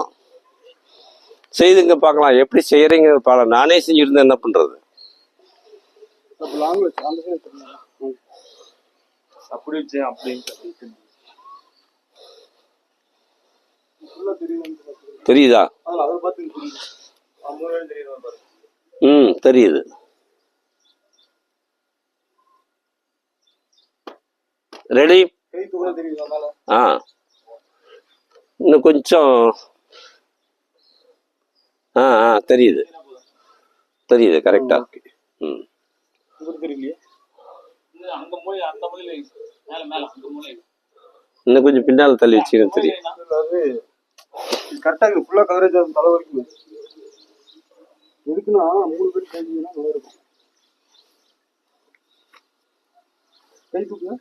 செய்துங்க பார்க்கலாம். எப்படி செய்யறீங்க பார்க்கலாம். நானே செஞ்சிருந்தேன், என்ன பண்றது? தெரியுதா? தெரியுது. ரெடி. இன்னும் கொஞ்சம். தெரியுது தெரியுது கரெக்டா. இன்னும் கொஞ்சம் பின்னால் தள்ளி வச்சுக்கணும். தெரியும். கரெக்டா இருக்கு. ஃபுல்லா கவரேஜ் ஆகும் தலை வரைக்கும். எதுக்குன்னா 3 பேர் கைனா நல்லா இருக்கும். கை தூக்குங்க.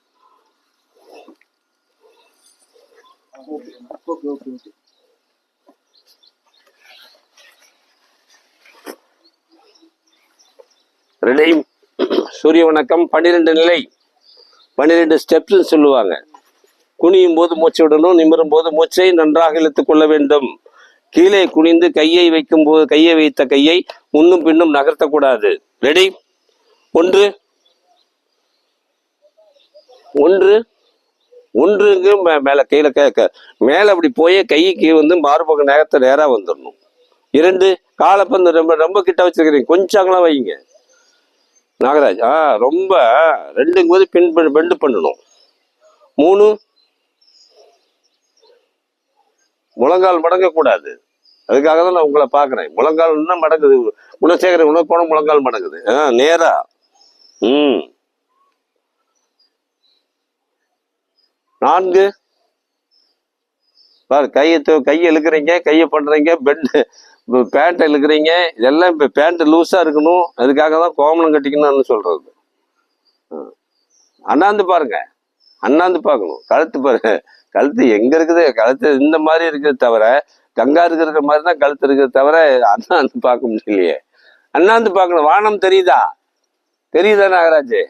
Okay okay okay okay. Ready. சூரிய வணக்கம். 12 நிலை, 12 ஸ்டெப்ஸ் சொல்லுவாங்க. குனியும் போது மூச்சு விடணும், நிமிரும் போது மூச்சை நன்றாக இழுத்துக் கொள்ள வேண்டும். கீழே குனிந்து கையை வைக்கும் போது வைத்த கையை முன்னும் பின்னும் நகர்த்தக்கூடாது. ரெடி. ஒன்று ஒன்று ஒன்றுக்கு மேல கையில மேல அப்படி போய் கைக்கு வந்து மார்பக நேரா வந்துடணும். 2 காலப்பந்து ரொம்ப ரொம்ப கிட்ட வச்சிருக்கிறீங்க, கொஞ்சம் அங்கெல்லாம் வைங்க நாகராஜ். ரொம்ப 2ங்கும் போது பெண்டு பண்ணணும். 3 முழங்கால் மடங்கக்கூடாது. அதுக்காக தான் நான் உங்களை பார்க்குறேன். முழங்கால் இன்னும் மடங்குது. குணசேகர உணவு முழங்கால் மடங்குது. நேரா. 4 பாரு, கையை இழுக்கிறீங்க, கையை பண்றீங்க, பேண்ட்டை இழுக்கிறீங்க. இதெல்லாம் இப்போ பேண்ட் லூஸா இருக்கணும். அதுக்காக தான் கோமணம் கட்டிக்கணும்னு சொல்றது. அண்ணாந்து பாருங்க, அண்ணாந்து பார்க்கணும். கழுத்து பாருங்க, கழுத்து எங்க இருக்குது? கழுத்து இந்த மாதிரி இருக்கிறது தவிர, கங்கா இருக்கிற மாதிரி தான் கழுத்து இருக்கிறது தவிர அண்ணாந்து பார்க்க முடியலையே. அண்ணாந்து பார்க்கணும். வானம் தெரியுதா? தெரியுதா நாகராஜ்?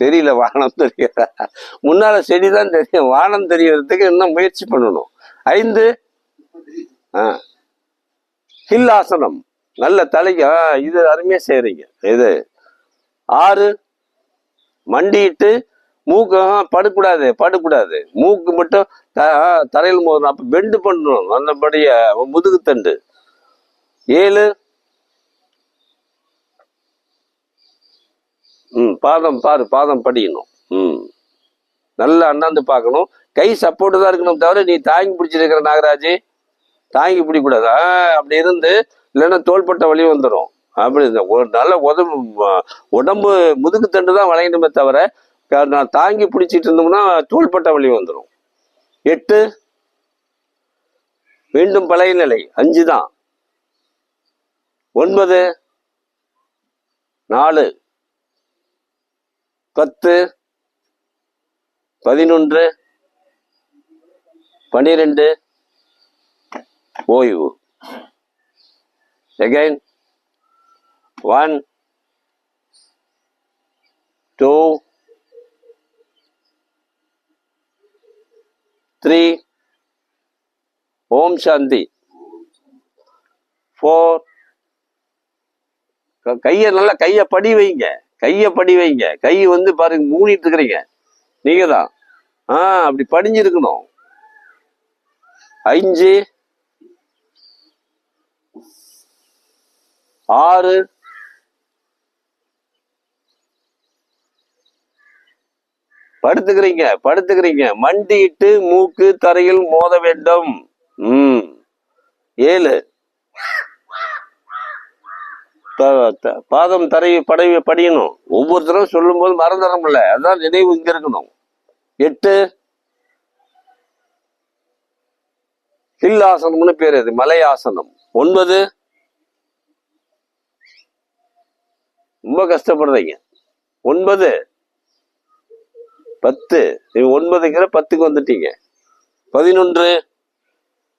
தெரியல. வானம் தெரியல. முன்னால செடிதான் தெரியும். வானம் தெரியறதுக்கு இன்னும் முயற்சி பண்ணணும். 5 ஹில் ஆசனம். நல்ல தலைக்கு இது அருமையா செய்றீங்க. இது 6 மண்டிட்டு மூக்கு படக்கூடாது. மூக்கு மட்டும் தரையில் மோதணும். அப்ப பெண்டு பண்ணணும் நல்லபடிய முதுகு தண்டு. 7 பாதம் படிக்கணும். நல்லா அண்ணாந்து பார்க்கணும். கை சப்போர்ட்டு தான் இருக்கணும் தவிர நீ தாங்கி பிடிச்சிருக்கிற நாகராஜ், தாங்கி பிடிக்கூடாது. அப்படி இருந்து இல்லைன்னா தோள்பட்ட வலி வந்துடும். அப்படி ஒரு நல்ல உடம்பு முதுகு தண்டு தான் வளையணுமே தவிர நான் தாங்கி பிடிச்சிட்டு இருந்தோம்னா தோள்பட்ட வலி வந்துடும். 8 மீண்டும் பழைய நிலை. 5 தான். 9 4 10 11 12 ஓய்வு. Again 1 2 3 ஓம் சாந்தி. 4 கையை படி வைங்க. கை வந்து பாருங்க மூடிட்டு இருக்கிறீங்க நீங்க தான். அப்படி படிஞ்சிருக்கணும். 5 6 படுத்துக்கிறீங்க. மண்டிட்டு மூக்கு தரையில் மோத வேண்டும். 7 பாதம் படியணும். ஒவ்வொருத்தரும் சொல்லும் போது மறந்துடணும்ல, அதான் நினைவு இங்க இருக்கணும். 8 ஹில் ஆசனம்னு பேரு, அது மலை ஆசனம். 9 ரொம்ப கஷ்டப்படுறீங்க. 9 10 9ங்கிற 10க்கு வந்துட்டீங்க. 11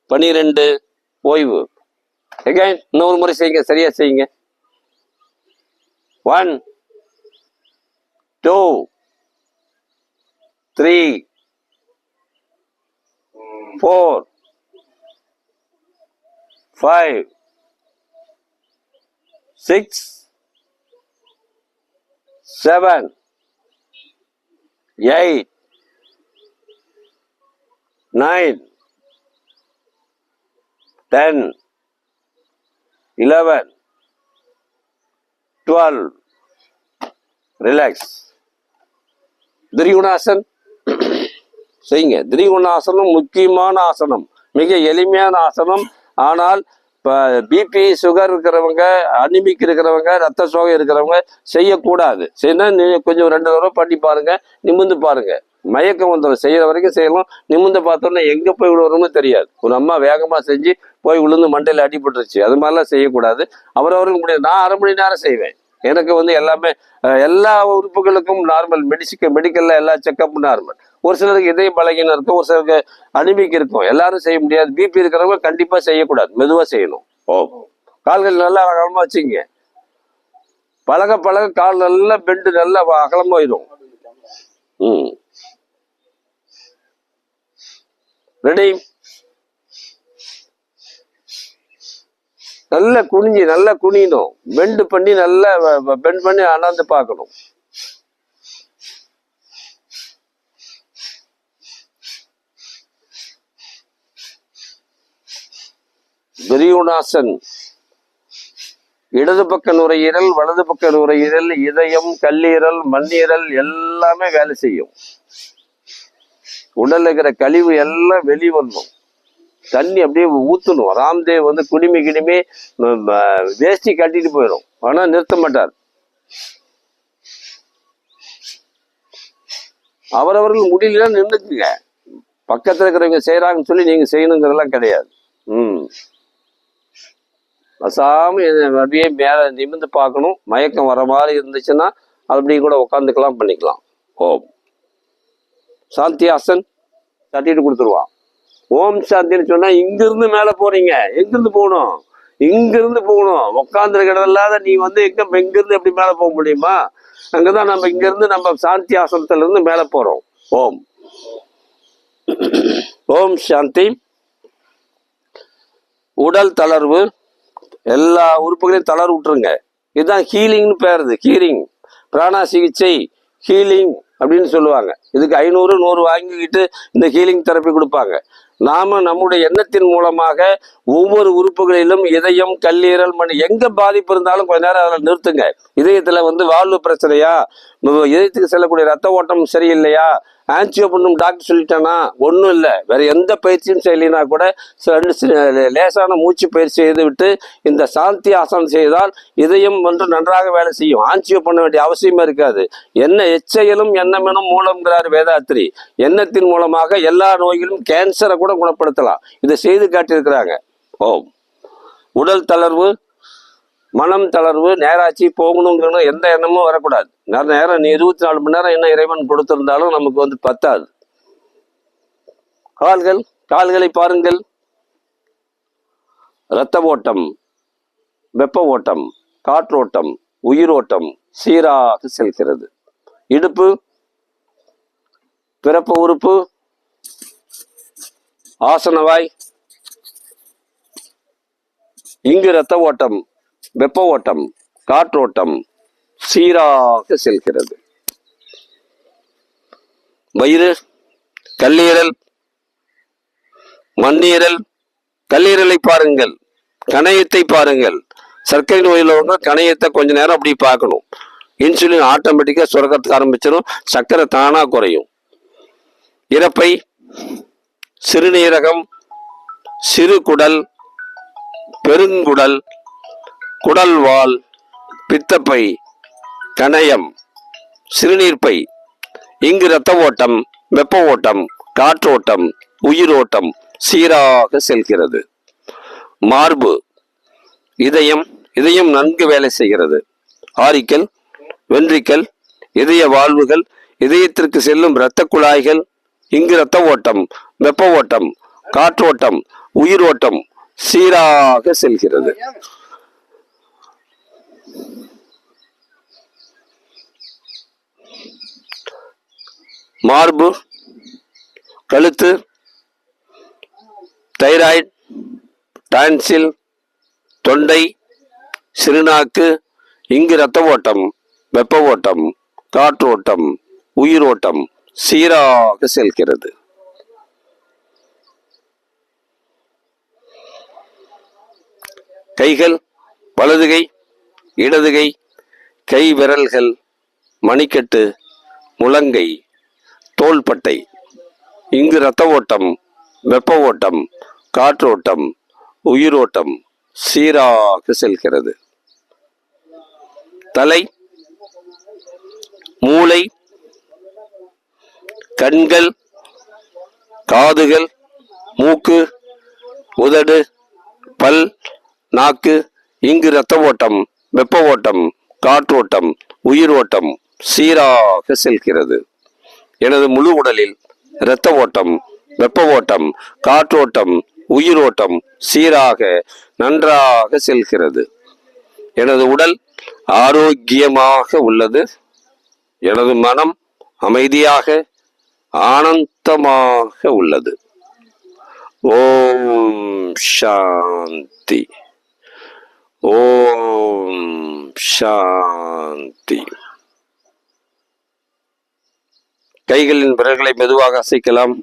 12 ஓய்வு. இன்னொரு முறை செய்யுங்க, சரியா செய்யுங்க. 1 2 3 4 5 6 7 8 9 10 11 12. ரிலாக்ஸ். திரிகுணாசன் செய்யுங்க. திரிகுணாசனம் முக்கியமான ஆசனம், மிக எளிமையான ஆசனம். ஆனால் இப்போ பிபி சுகர் இருக்கிறவங்க, அனிமிக் இருக்கிறவங்க, ரத்த சோகை இருக்கிறவங்க செய்யக்கூடாது. செய்யணும் கொஞ்சம் 2 தடவை பண்ணி பாருங்க, நிமிர்ந்து பாருங்க, மயக்கம் வந்துடும். செய்யற வரைக்கும் செய்யலாம். நிமிர்ந்து பார்த்தோன்னா எங்கே போய் விழுவணும்னு தெரியாது. ஒரு அம்மா வேகமாக செஞ்சு போய் விழுந்து மண்டையில் அடிபட்டுருச்சு. அது மாதிரிலாம் செய்யக்கூடாது. அவரவருக்கு முடியாது. நான் 1/2 மணி நேரம் செய்வேன். எனக்கு வந்து எல்லாமே எல்லா உறுப்புகளுக்கும் நார்மல். மெடிக்கல்ல எல்லா செக்கப்பும் நார்மல். ஒரு சிலருக்கு இதய பலகீனம் இருக்கும், ஒரு சிலருக்கு அனிமிக் இருக்கும். எல்லாரும் செய்ய முடியாது. பிபி இருக்கிறவங்க கண்டிப்பா செய்யக்கூடாது, மெதுவா செய்யணும். கால்கள் நல்லா அகலமா வச்சுங்க. பழக பழக கால் நல்லா பெண்டு நல்லா அகலமாயிடும். ரெடி. நல்லா குனிஞ்சு நல்லா குனியணும். பெண்டு பண்ணி நல்லா பெண்ட் பண்ணி அண்ணாந்து பார்க்கணும். திரிகுணாசன். இடது பக்க நுரையீரல், வலது பக்க நுரையீரல், இதயம், கல்லீரல், மண்ணீரல் எல்லாமே வேலை செய்யும். உடல்ல இருக்கிற கழிவு எல்லாம் வெளிவரணும். தண்ணி அப்படியே ஊத்தணும். ராம்தேவ் வந்து குடிமி வேஷ்டி கட்டிட்டு போயிடும், ஆனா நிறுத்த மாட்டார். அவரவர்கள் முடியல நின்றுக்குங்க. பக்கத்துல இருக்கிறவங்க செய்யறாங்கன்னு சொல்லி நீங்க செய்யணுங்கிறதெல்லாம் கிடையாது. அசாம அப்படியே மேல நிமிர்ந்து பார்க்கணும். மயக்கம் வர மாதிரி இருந்துச்சுன்னா அப்படியே கூட உட்காந்துக்கலாம், பண்ணிக்கலாம். ஓம் சாந்தி ஆசன் தட்டிட்டு கொடுத்துருவான். ஓம் சாந்தின்னு சொன்னா இங்கிருந்து மேல போறீங்க. எங்கிருந்து போகணும்? இங்கிருந்து போகணும். உட்காந்துருக்கிறதில்லாத நீ வந்து இங்கிருந்து எப்படி மேல போக முடியுமா? அங்கதான் நம்ம இங்கிருந்து நம்ம சாந்தி ஆசனத்துல இருந்து மேல போறோம். ஓம் ஓம் சாந்தி. உடல் தளர்வு, எல்லா உறுப்புகளையும் தளர்வு விட்டுருங்க. இதுதான் ஹீலிங்னு பேருது. ஹீலிங், பிராணா சிகிச்சை, ஹீலிங் அப்படின்னு சொல்லுவாங்க. இதுக்கு 500 100 வாங்கிக்கிட்டு இந்த ஹீலிங் தெரப்பி கொடுப்பாங்க. நாம நம்முடைய எண்ணத்தின் மூலமாக ஒவ்வொரு உறுப்புகளிலும் இதயம், கல்லீரல், மண் எங்க பாதிப்பு இருந்தாலும் கொஞ்ச நேரம் அதில் நிறுத்துங்க. இதயத்துல வந்து வால்வு பிரச்சனையா, இதயத்துக்கு செல்லக்கூடிய ரத்த ஓட்டம் சரியில்லையா, ஆன்சியோ பண்ணும் டாக்டர் சொல்லிட்டேன்னா ஒன்றும் இல்லை. வேற எந்த பயிற்சியும் செய்யலைன்னா கூட லேசான மூச்சு பயிற்சி செய்து விட்டு இந்த சாந்தி ஆசனம் செய்தால் இதயம் வந்து நன்றாக வேலை செய்யும். ஆன்சியோ பண்ண வேண்டிய அவசியமே இருக்காது. என்ன எச்செயலும் எண்ணமெனும் மூலம்ங்கிறார் வேதாத்திரி. எண்ணத்தின் மூலமாக எல்லா நோய்களும், கேன்சரை கூட குணப்படுத்தலாம். இதை செய்து காட்டியிருக்கிறாங்க. ஓம். உடல் தளர்வு, மனம் தளர்வு, நேராட்சி போகணுங்கிற எந்த எண்ணமும் வரக்கூடாது. நேரம் நீ 24 மணி நேரம் என்ன இறைவன் கொடுத்திருந்தாலும் நமக்கு வந்து பத்தாது. கால்களை பாருங்கள். இரத்த ஓட்டம், வெப்ப ஓட்டம், காற்றோட்டம், உயிரோட்டம் சீராக செல்கிறது. இடுப்பு, பிறப்பு உறுப்பு, ஆசனவாய், இங்கு இரத்த ஓட்டம், வெப்ப ஓட்டம், காற்றோட்டம் சீராக செல்கிறது. வயிறு, கல்லீரல், மண்ணீரல், கல்லீரலை பாருங்கள், கணையத்தை பாருங்கள். சர்க்கரை நோயில் உள்ளவங்க கணையத்தை கொஞ்ச நேரம் அப்படி பார்க்கணும். இன்சுலின் ஆட்டோமேட்டிக்கா சுரக்கிறதுக்கு ஆரம்பிச்சிடும், சர்க்கரை தானா குறையும். இரைப்பை, சிறுநீரகம், சிறுகுடல், பெருங்குடல், குடல்வால், பித்தப்பை, கணையம், சிறுநீர்ப்பை, இங்கு இரத்த ஓட்டம், வெப்ப ஓட்டம், காற்றோட்டம், உயிரோட்டம் சீராக செல்கிறது. மார்பு, இதயம் நன்கு வேலை செய்கிறது. ஆரிக்கல், வென்ட்ரிக்கல், இதய வாழ்வுகள், இதயத்திற்கு செல்லும் இரத்த குழாய்கள், இங்கு இரத்த ஓட்டம், வெப்ப ஓட்டம், காற்றோட்டம், உயிரோட்டம் சீராக செல்கிறது. மார்பு, கழுத்து, தைராய்டு, டான்சில், தொண்டை, சிறுநாக்கு, இங்கு இரத்த ஓட்டம், வெப்ப ஓட்டம், காற்றோட்டம், உயிரோட்டம் சீராக செல்கிறது. கைகள், வலதுகை, இடதுகை, கை விரல்கள், மணிக்கட்டு, முழங்கை, தோள்பட்டை. இங்கு இரத்த ஓட்டம், வெப்ப ஓட்டம், காற்றோட்டம், உயிரோட்டம் சீராக செல்கிறது. தலை, மூளை, கண்கள், காதுகள், மூக்கு, உதடு, பல், நாக்கு. இங்கு இரத்த ஓட்டம், வெப்ப ஓட்டம், காற்றோட்டம், உயிரோட்டம் சீராக செல்கிறது. எனது முழு உடலில் இரத்த ஓட்டம், வெப்ப ஓட்டம், காற்றோட்டம், உயிரோட்டம் சீராக நன்றாக செல்கிறது. எனது உடல் ஆரோக்கியமாக உள்ளது. எனது மனம் அமைதியாக ஆனந்தமாக உள்ளது. ஓம் சாந்தி. ஓம் சாந்தி. கைகளின் விரல்களை மெதுவாக அசைக்கலாம்.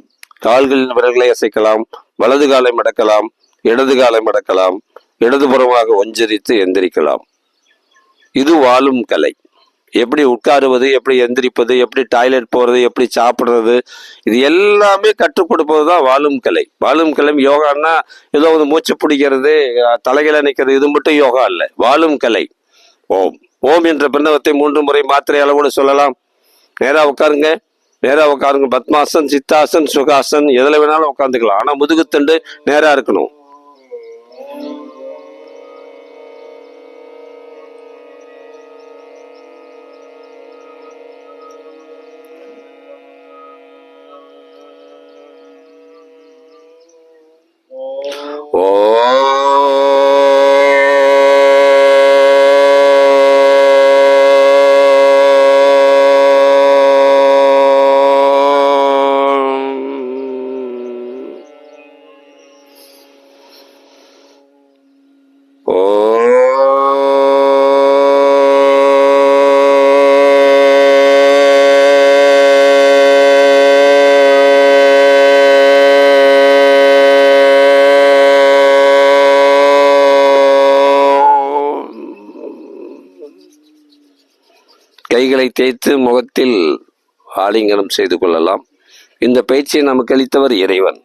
கால்களின் விரல்களை அசைக்கலாம். வலது காலை மடக்கலாம், இடது காலை மடக்கலாம். இடதுபுறமாக ஒஞ்சரித்து எந்திரிக்கலாம். இது வாழும் கலை. எப்படி உட்காருவது, எப்படி எந்திரிப்பது, எப்படி டாய்லெட் போறது, எப்படி சாப்பிடுறது, இது எல்லாமே கற்றுக் கொடுப்பது தான் வாழும் கலை. வாழும் கலை யோகான்னா ஏதோ வந்து மூச்சு பிடிக்கிறது, தலைகளை நிற்கிறது, இது மட்டும் யோகா அல்ல. வாழும் கலை. ஓம். ஓம் என்ற பிரணவத்தை 3 முறை மாத்திரை அளவோடு சொல்லலாம். நேரா உட்காருங்க, நேரா உட்காருங்க. பத்மாசன், சித்தாசன், சுகாசன் எதுல வேணாலும் உட்காந்துக்கலாம். ஆனா முதுகுத்தண்டு நேரா இருக்கணும். கைகளை தேய்த்து முகத்தில் ஆலிங்கனம் செய்து கொள்ளலாம். இந்த பயிற்சியை நமக்கு அளித்தவர் இறைவன்.